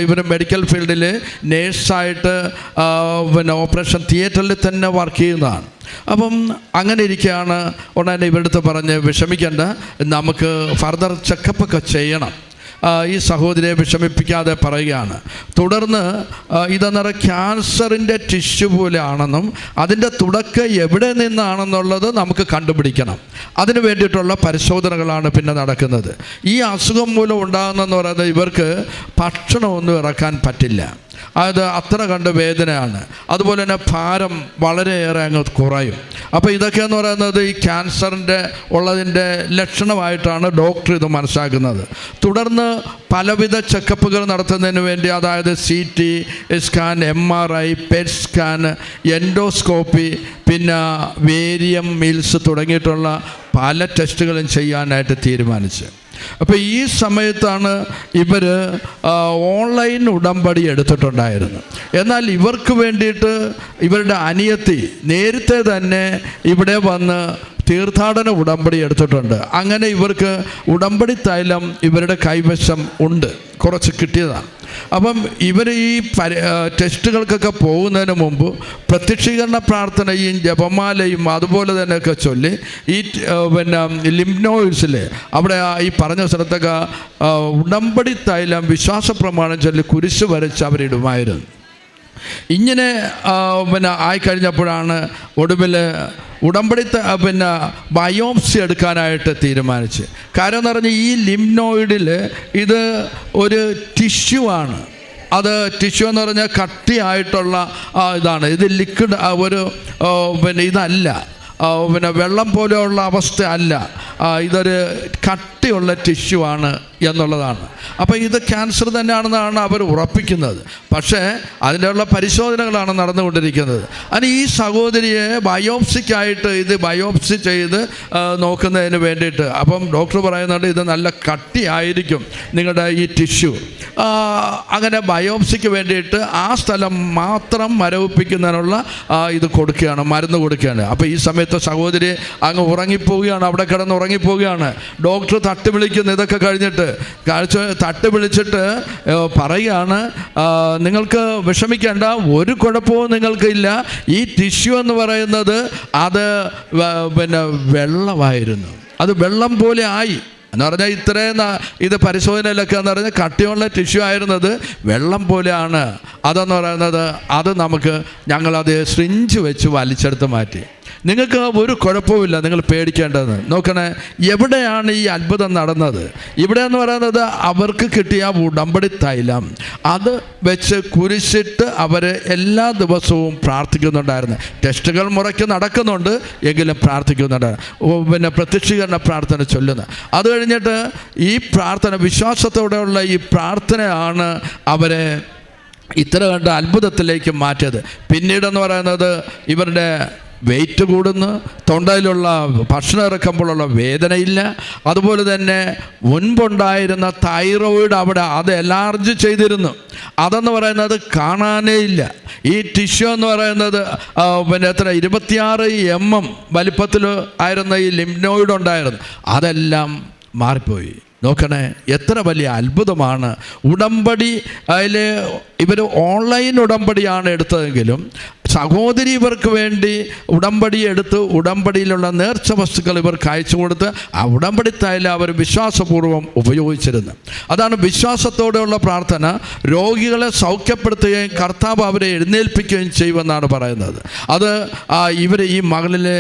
ഇവർ മെഡിക്കൽ ഫീൽഡിൽ നേഴ്സായിട്ട് ഓപ്പറേഷൻ തിയേറ്ററിൽ തന്നെ വർക്ക് ചെയ്യുന്നതാണ്. അപ്പം അങ്ങനെ ഇരിക്കുകയാണ്. ഉടനെ ഇവരുടെ പറഞ്ഞ് വിഷമിക്കേണ്ട, നമുക്ക് ഫർദർ ചെക്കപ്പൊക്കെ ചെയ്യണം. ഈ സഹോദരിയെ വിഷമിപ്പിക്കാതെ പറയുകയാണ്. തുടർന്ന് ഇതെന്ന് ക്യാൻസറിൻ്റെ ടിഷ്യൂ പോലെയാണെന്നും അതിൻ്റെ തുടക്കം എവിടെ നിന്നാണെന്നുള്ളത് നമുക്ക് കണ്ടുപിടിക്കണം. അതിന് വേണ്ടിയിട്ടുള്ള പരിശോധനകളാണ് പിന്നെ നടക്കുന്നത്. ഈ അസുഖം മൂലം ഉണ്ടാകുന്നതെന്ന് പറയുന്നത് ഇവർക്ക് ഭക്ഷണമൊന്നും ഇറക്കാൻ പറ്റില്ല, അത് അത്ര കണ്ട് വേദനയാണ്. അതുപോലെ തന്നെ ഭാരം വളരെയേറെ അങ്ങ് കുറയും. അപ്പോൾ ഇതൊക്കെയെന്ന് പറയുന്നത് ഈ ക്യാൻസറിൻ്റെ ഉള്ളതിൻ്റെ ലക്ഷണമായിട്ടാണ് ഡോക്ടർ ഇത് മനസ്സിലാക്കുന്നത്. തുടർന്ന് പലവിധ ചെക്കപ്പുകൾ നടത്തുന്നതിന് വേണ്ടി, അതായത് CT scan, MRI, PET scan, endoscopy, പിന്നെ വേരിയം മീൽസ് തുടങ്ങിയിട്ടുള്ള പല ടെസ്റ്റുകളും ചെയ്യാനായിട്ട് തീരുമാനിച്ചു. അപ്പോൾ ഈ സമയത്താണ് ഇവർ ഓൺലൈൻ ഉടമ്പടി എടുത്തിട്ടുണ്ടായിരുന്നു. എന്നാൽ ഇവർക്ക് വേണ്ടിയിട്ട് ഇവരുടെ അനിയത്തി നേരത്തെ തന്നെ ഇവിടെ വന്ന് തീർത്ഥാടന ഉടമ്പടി എടുത്തിട്ടുണ്ട്. അങ്ങനെ ഇവർക്ക് ഉടമ്പടി തൈലം ഇവരുടെ കൈവശം ഉണ്ട്, കുറച്ച് കിട്ടിയതാണ്. അപ്പം ഇവർ ഈ ടെസ്റ്റുകൾക്കൊക്കെ പോകുന്നതിന് മുമ്പ് പ്രത്യക്ഷീകരണ പ്രാർത്ഥനയും ജപമാലയും അതുപോലെ തന്നെയൊക്കെ ചൊല്ലി ഈ ലിംനോയിഡ്സിൽ അവിടെ ഈ പറഞ്ഞ സ്ഥലത്തൊക്കെ ഉടമ്പടി തൈലം വിശ്വാസ പ്രമാണം ചൊല്ലി കുരിശ് വരച്ച് അവരിടുമായിരുന്നു. ഇങ്ങനെ ആയിക്കഴിഞ്ഞപ്പോഴാണ് ഒടുവിൽ ഉടമ്പടി ബയോപ്സി എടുക്കാനായിട്ട് തീരുമാനിച്ച്. കാര്യം എന്ന് പറഞ്ഞാൽ ഈ ലിംനോയിഡിൽ ഇത് ഒരു ടിഷ്യൂ ആണ്. അത് ടിഷ്യൂ എന്ന് പറഞ്ഞാൽ കട്ടിയായിട്ടുള്ള ഇതാണ്. ഇത് ലിക്വിഡ് ഒരു ഇതല്ല, വെള്ളം പോലെയുള്ള അവസ്ഥ അല്ല, ഇതൊരു കട്ടിയുള്ള ടിഷ്യൂ ആണ് എന്നുള്ളതാണ്. അപ്പോൾ ഇത് ക്യാൻസർ തന്നെയാണെന്നാണ് അവർ ഉറപ്പിക്കുന്നത്. പക്ഷേ അതിനുള്ള പരിശോധനകളാണ് നടന്നുകൊണ്ടിരിക്കുന്നത്. അതിന് ഈ സഹോദരിയെ ബയോപ്സിക്കായിട്ട് ഇത് ബയോപ്സി ചെയ്ത് നോക്കുന്നതിന് വേണ്ടിയിട്ട്, അപ്പം ഡോക്ടർ പറയുന്നുണ്ട് ഇത് നല്ല കട്ടിയായിരിക്കും നിങ്ങളുടെ ഈ ടിഷ്യൂ. അങ്ങനെ ബയോപ്സിക്ക് വേണ്ടിയിട്ട് ആ സ്ഥലം മാത്രം മരവിപ്പിക്കുന്നതിനുള്ള ഇത് കൊടുക്കുകയാണ്, മരുന്ന് കൊടുക്കുകയാണ്. അപ്പോൾ ഈ സമയത്ത് സഹോദരി അങ്ങ് ഉറങ്ങിപ്പോവുകയാണ്, അവിടെ കിടന്ന് ഉറങ്ങിപ്പോവുകയാണ്. ഡോക്ടർ തട്ടി വിളിക്കുന്നു. ഇതൊക്കെ കഴിഞ്ഞിട്ട് തട്ടി വിളിച്ചിട്ട് പറയുകയാണ്, നിങ്ങൾക്ക് വിഷമിക്കേണ്ട, ഒരു കുഴപ്പവും നിങ്ങൾക്കില്ല. ഈ ടിഷ്യൂ എന്ന് പറയുന്നത് അത് വെള്ളമായിരുന്നു. അത് വെള്ളം പോലെ ആയി എന്ന് പറഞ്ഞാൽ ഇത്രയും ഇത് പരിശോധനയിലൊക്കെ എന്ന് പറഞ്ഞാൽ കട്ടിയുള്ള ടിഷ്യൂ ആയിരുന്നത് വെള്ളം പോലെയാണ്. അതെന്ന് പറയുന്നത് അത് ഞങ്ങളത് സിറിഞ്ച് വെച്ച് വലിച്ചെടുത്ത് മാറ്റി. നിങ്ങൾക്ക് ഒരു കുഴപ്പമില്ല, നിങ്ങൾ പേടിക്കേണ്ടത്. നോക്കണേ, എവിടെയാണ് ഈ അത്ഭുതം നടന്നത്? ഇവിടെ എന്ന് പറയുന്നത് അവർക്ക് കിട്ടിയ ഉടമ്പടി തൈലം അത് വെച്ച് കുരിശിട്ട് അവർ എല്ലാ ദിവസവും പ്രാർത്ഥിക്കുന്നുണ്ടായിരുന്നു. ടെസ്റ്റുകൾ മുറയ്ക്ക് നടക്കുന്നുണ്ട്, എങ്കിലും പ്രാർത്ഥിക്കുന്നുണ്ടായിരുന്നു. പ്രത്യക്ഷീകരണ പ്രാർത്ഥന ചൊല്ലുന്നത്. അത് കഴിഞ്ഞിട്ട് ഈ പ്രാർത്ഥന, വിശ്വാസത്തോടെയുള്ള ഈ പ്രാർത്ഥനയാണ് അവരെ ഇത്ര കണ്ട അത്ഭുതത്തിലേക്ക് മാറ്റിയത്. പിന്നീടെന്ന് പറയുന്നത് ഇവരുടെ വെയിറ്റ് കൂടുന്നു, തൊണ്ടയിലുള്ള ഭക്ഷണം ഇറക്കുമ്പോഴുള്ള വേദനയില്ല. അതുപോലെ തന്നെ മുൻപുണ്ടായിരുന്ന തൈറോയിഡ് അവിടെ അത് എലാർജ് ചെയ്തിരുന്നു. അതെന്ന് പറയുന്നത് കാണാനേ ഇല്ല. ഈ ടിഷ്യൂ എന്ന് പറയുന്നത് 26 mm വലിപ്പത്തിൽ ആയിരുന്ന ഈ ലിംഫ്നോയിഡ് ഉണ്ടായിരുന്നു, അതെല്ലാം മാറിപ്പോയി. നോക്കണേ, എത്ര വലിയ അത്ഭുതമാണ്. ഉടമ്പടി അതിൽ ഇവർ ഓൺലൈൻ ഉടമ്പടിയാണ് എടുത്തതെങ്കിലും സഹോദരി ഇവർക്ക് വേണ്ടി ഉടമ്പടി എടുത്ത് ഉടമ്പടിയിലുള്ള നേർച്ച വസ്തുക്കൾ ഇവർക്ക് അയച്ചു കൊടുത്ത് ആ ഉടമ്പടി തൈലം അവർ വിശ്വാസപൂർവ്വം ഉപയോഗിച്ചിരുന്നു. അതാണ് വിശ്വാസത്തോടെയുള്ള പ്രാർത്ഥന. രോഗികളെ സൗഖ്യപ്പെടുത്തുകയും കർത്താവ് അവരെ എഴുന്നേൽപ്പിക്കുകയും ചെയ്യുമെന്നാണ് പറയുന്നത്. അത് ഈ മകളിലെ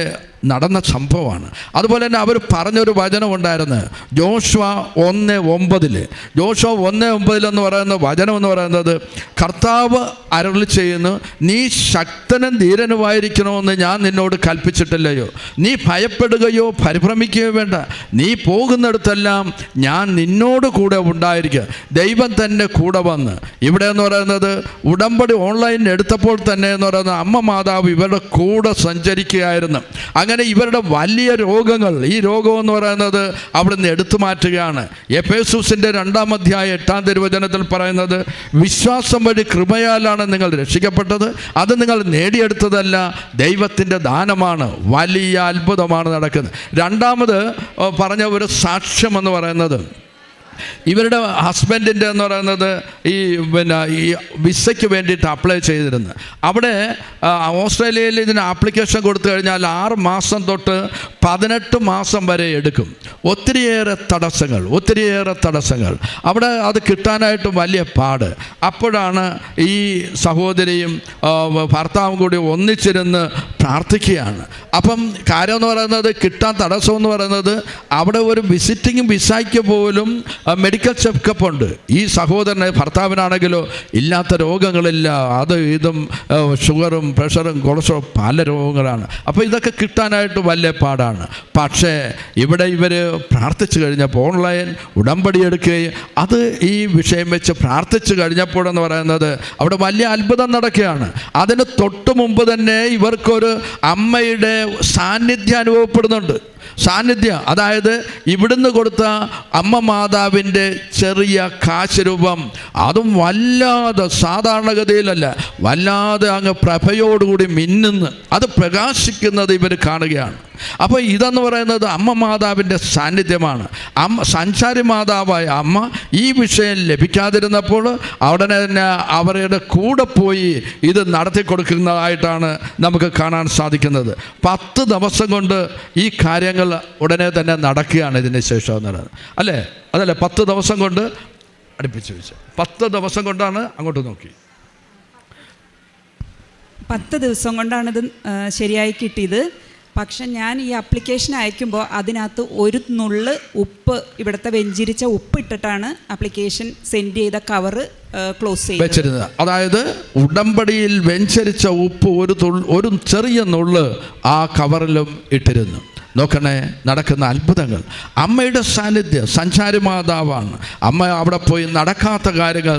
നടന്ന സംഭവമാണ്. അതുപോലെ തന്നെ അവർ പറഞ്ഞൊരു വചനമുണ്ടായിരുന്നു, ജോഷുവ 1:9. ജോഷുവ 1:9 എന്ന് പറയുന്ന വചനം എന്ന് പറയുന്നത്, കർത്താവ് അരുളി ചെയ്യുന്നു, നീ ശക്തനും ധീരനുമായിരിക്കണമെന്ന് ഞാൻ നിന്നോട് കൽപ്പിച്ചിട്ടില്ലയോ? നീ ഭയപ്പെടുകയോ പരിഭ്രമിക്കുകയോ വേണ്ട. നീ പോകുന്നിടത്തെല്ലാം ഞാൻ നിന്നോട് കൂടെ ഉണ്ടായിരിക്കുക. ദൈവം തന്നെ കൂടെ വന്ന്. ഇവിടെ എന്ന് പറയുന്നത് ഉടമ്പടി ഓൺലൈൻ എടുത്തപ്പോൾ തന്നെ എന്ന് പറയുന്നത് അമ്മ മാതാവ് ഇവരുടെ കൂടെ സഞ്ചരിക്കുകയായിരുന്നു. അങ്ങനെ ഇവരുടെ വലിയ രോഗങ്ങൾ, ഈ രോഗം എന്ന് പറയുന്നത് അവിടുന്ന് എടുത്തു മാറ്റുകയാണ്. എഫേസുസിൻ്റെ 2-ാം അധ്യായം 8-ാം തിരുവചനത്തിൽ പറയുന്നത്, വിശ്വാസം വഴി കൃപയാലാണ് നിങ്ങൾ രക്ഷിക്കപ്പെട്ടത്, അത് നിങ്ങൾ നേടിയെടുത്തതല്ല, ദൈവത്തിൻ്റെ ദാനമാണ്. വലിയ അത്ഭുതമാണ് നടക്കുന്നത്. രണ്ടാമത് പറഞ്ഞ ഒരു സാക്ഷ്യം എന്ന് പറയുന്നത്, ഇവരുടെ ഹസ്ബൻഡിൻ്റെ എന്ന് പറയുന്നത് ഈ വിസയ്ക്ക് വേണ്ടിയിട്ട് അപ്ലൈ ചെയ്തിരുന്നു. അവിടെ ഓസ്ട്രേലിയയിൽ ഇതിന് ആപ്ലിക്കേഷൻ കൊടുത്തു കഴിഞ്ഞാൽ 6 മാസം തൊട്ട് 18 മാസം വരെ എടുക്കും. ഒത്തിരിയേറെ തടസ്സങ്ങൾ അവിടെ അത് കിട്ടാനായിട്ട് വലിയ പാട്. അപ്പോഴാണ് ഈ സഹോദരിയും ഭർത്താവും കൂടി ഒന്നിച്ചിരുന്ന് പ്രാർത്ഥിക്കുകയാണ്. അപ്പം കാര്യം എന്ന് പറയുന്നത്, കിട്ടാൻ തടസ്സം എന്ന് പറയുന്നത്, അവിടെ ഒരു വിസിറ്റിംഗ് വിസയ്ക്ക് പോലും മെഡിക്കൽ ചെക്കപ്പ് ഉണ്ട്. ഈ സഹോദരനെ ഭർത്താവിനാണെങ്കിലോ ഇല്ലാത്ത രോഗങ്ങളില്ല, അത് ഇതും ഷുഗറും പ്രഷറും കൊളസ്ട്രോളും പല രോഗങ്ങളാണ്. അപ്പോൾ ഇതൊക്കെ കിട്ടാനായിട്ട് വലിയ പാടാണ്. പക്ഷേ ഇവിടെ ഇവർ പ്രാർത്ഥിച്ചു കഴിഞ്ഞപ്പോൾ, ഓൺലൈൻ ഉടമ്പടി എടുക്കുകയും അത് ഈ വിഷയം വെച്ച് പ്രാർത്ഥിച്ചു കഴിഞ്ഞപ്പോഴെന്ന് പറയുന്നത് അവിടെ വലിയ അത്ഭുതം നടക്കുകയാണ്. അതിന് തൊട്ട് മുമ്പ് തന്നെ ഇവർക്കൊരു അമ്മയുടെ സാന്നിധ്യം അനുഭവപ്പെടുന്നുണ്ട്. അതായത് ഇവിടുന്ന് കൊടുത്ത അമ്മ മാതാവിൻ്റെ ചെറിയ കാശ് രൂപം, അതും വല്ലാതെ സാധാരണഗതിയിലല്ല, വല്ലാതെ അങ്ങ് പ്രഭയോടുകൂടി മിന്നുന്നു, അത് പ്രകാശിക്കുന്നത് ഇവർ കാണുകയാണ്. അപ്പോൾ ഇതെന്ന് പറയുന്നത് അമ്മ മാതാവിൻ്റെ സാന്നിധ്യമാണ്. സഞ്ചാരി മാതാവായ അമ്മ ഈ വിഷയം ലഭിക്കാതിരുന്നപ്പോൾ ഉടനെ തന്നെ അവരുടെ കൂടെ പോയി ഇത് നടത്തി കൊടുക്കുന്നതായിട്ടാണ് നമുക്ക് കാണാൻ സാധിക്കുന്നത്. 10 ദിവസം കൊണ്ട് ഈ കാര്യങ്ങൾ ഉടനെ തന്നെ നടക്കുകയാണ് ഇതിന് ശേഷം എന്നുള്ളത്, അല്ലേ? അതല്ലേ, 10 ദിവസം കൊണ്ട് അടുപ്പിച്ച് വെച്ച് 10 ദിവസം കൊണ്ടാണ് അങ്ങോട്ട് നോക്കി 10 ദിവസം കൊണ്ടാണിത് ശരിയായി കിട്ടിയത്. പക്ഷെ ഞാൻ ഈ ആപ്ലിക്കേഷൻ അയക്കുമ്പോൾ അതിനകത്ത് ഒരു നുള്ള് ഉപ്പ്, ഇവിടുത്തെ വെഞ്ചിരിച്ച ഉപ്പ് ഇട്ടിട്ടാണ് ആപ്ലിക്കേഷൻ സെൻഡ് ചെയ്ത കവറ് ക്ലോസ് വെച്ചിരുന്നത്. അതായത് ഉടമ്പടിയിൽ വെഞ്ചരിച്ച ഉപ്പ് ഒരു ചെറിയ നുള്ള് ആ കവറിലും ഇട്ടിരുന്നു. നോക്കണേ, നടക്കുന്ന അത്ഭുതങ്ങൾ. അമ്മയുടെ സാന്നിധ്യം, സഞ്ചാരി മാതാവാണ്. അമ്മ അവിടെ പോയി നടക്കാത്ത കാര്യങ്ങൾ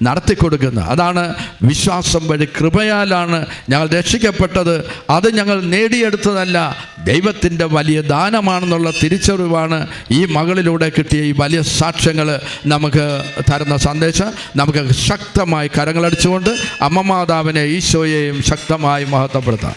നടത്തി കൊടുക്കുന്ന. അതാണ് വിശ്വാസം വഴി കൃപയാലാണ് ഞങ്ങൾ രക്ഷിക്കപ്പെട്ടത്, അത് ഞങ്ങൾ നേടിയെടുത്തതല്ല, ദൈവത്തിൻ്റെ വലിയ ദാനമാണെന്നുള്ള തിരിച്ചറിവാണ് ഈ മകളിലൂടെ കിട്ടിയ ഈ വലിയ സാക്ഷ്യങ്ങൾ നമുക്ക് തരുന്ന സന്ദേശം. നമുക്ക് ശക്തമായി കരങ്ങളടിച്ചുകൊണ്ട് അമ്മ മാതാവിനെ, ഈശോയെയും ശക്തമായി മഹത്വപ്പെടുത്താം.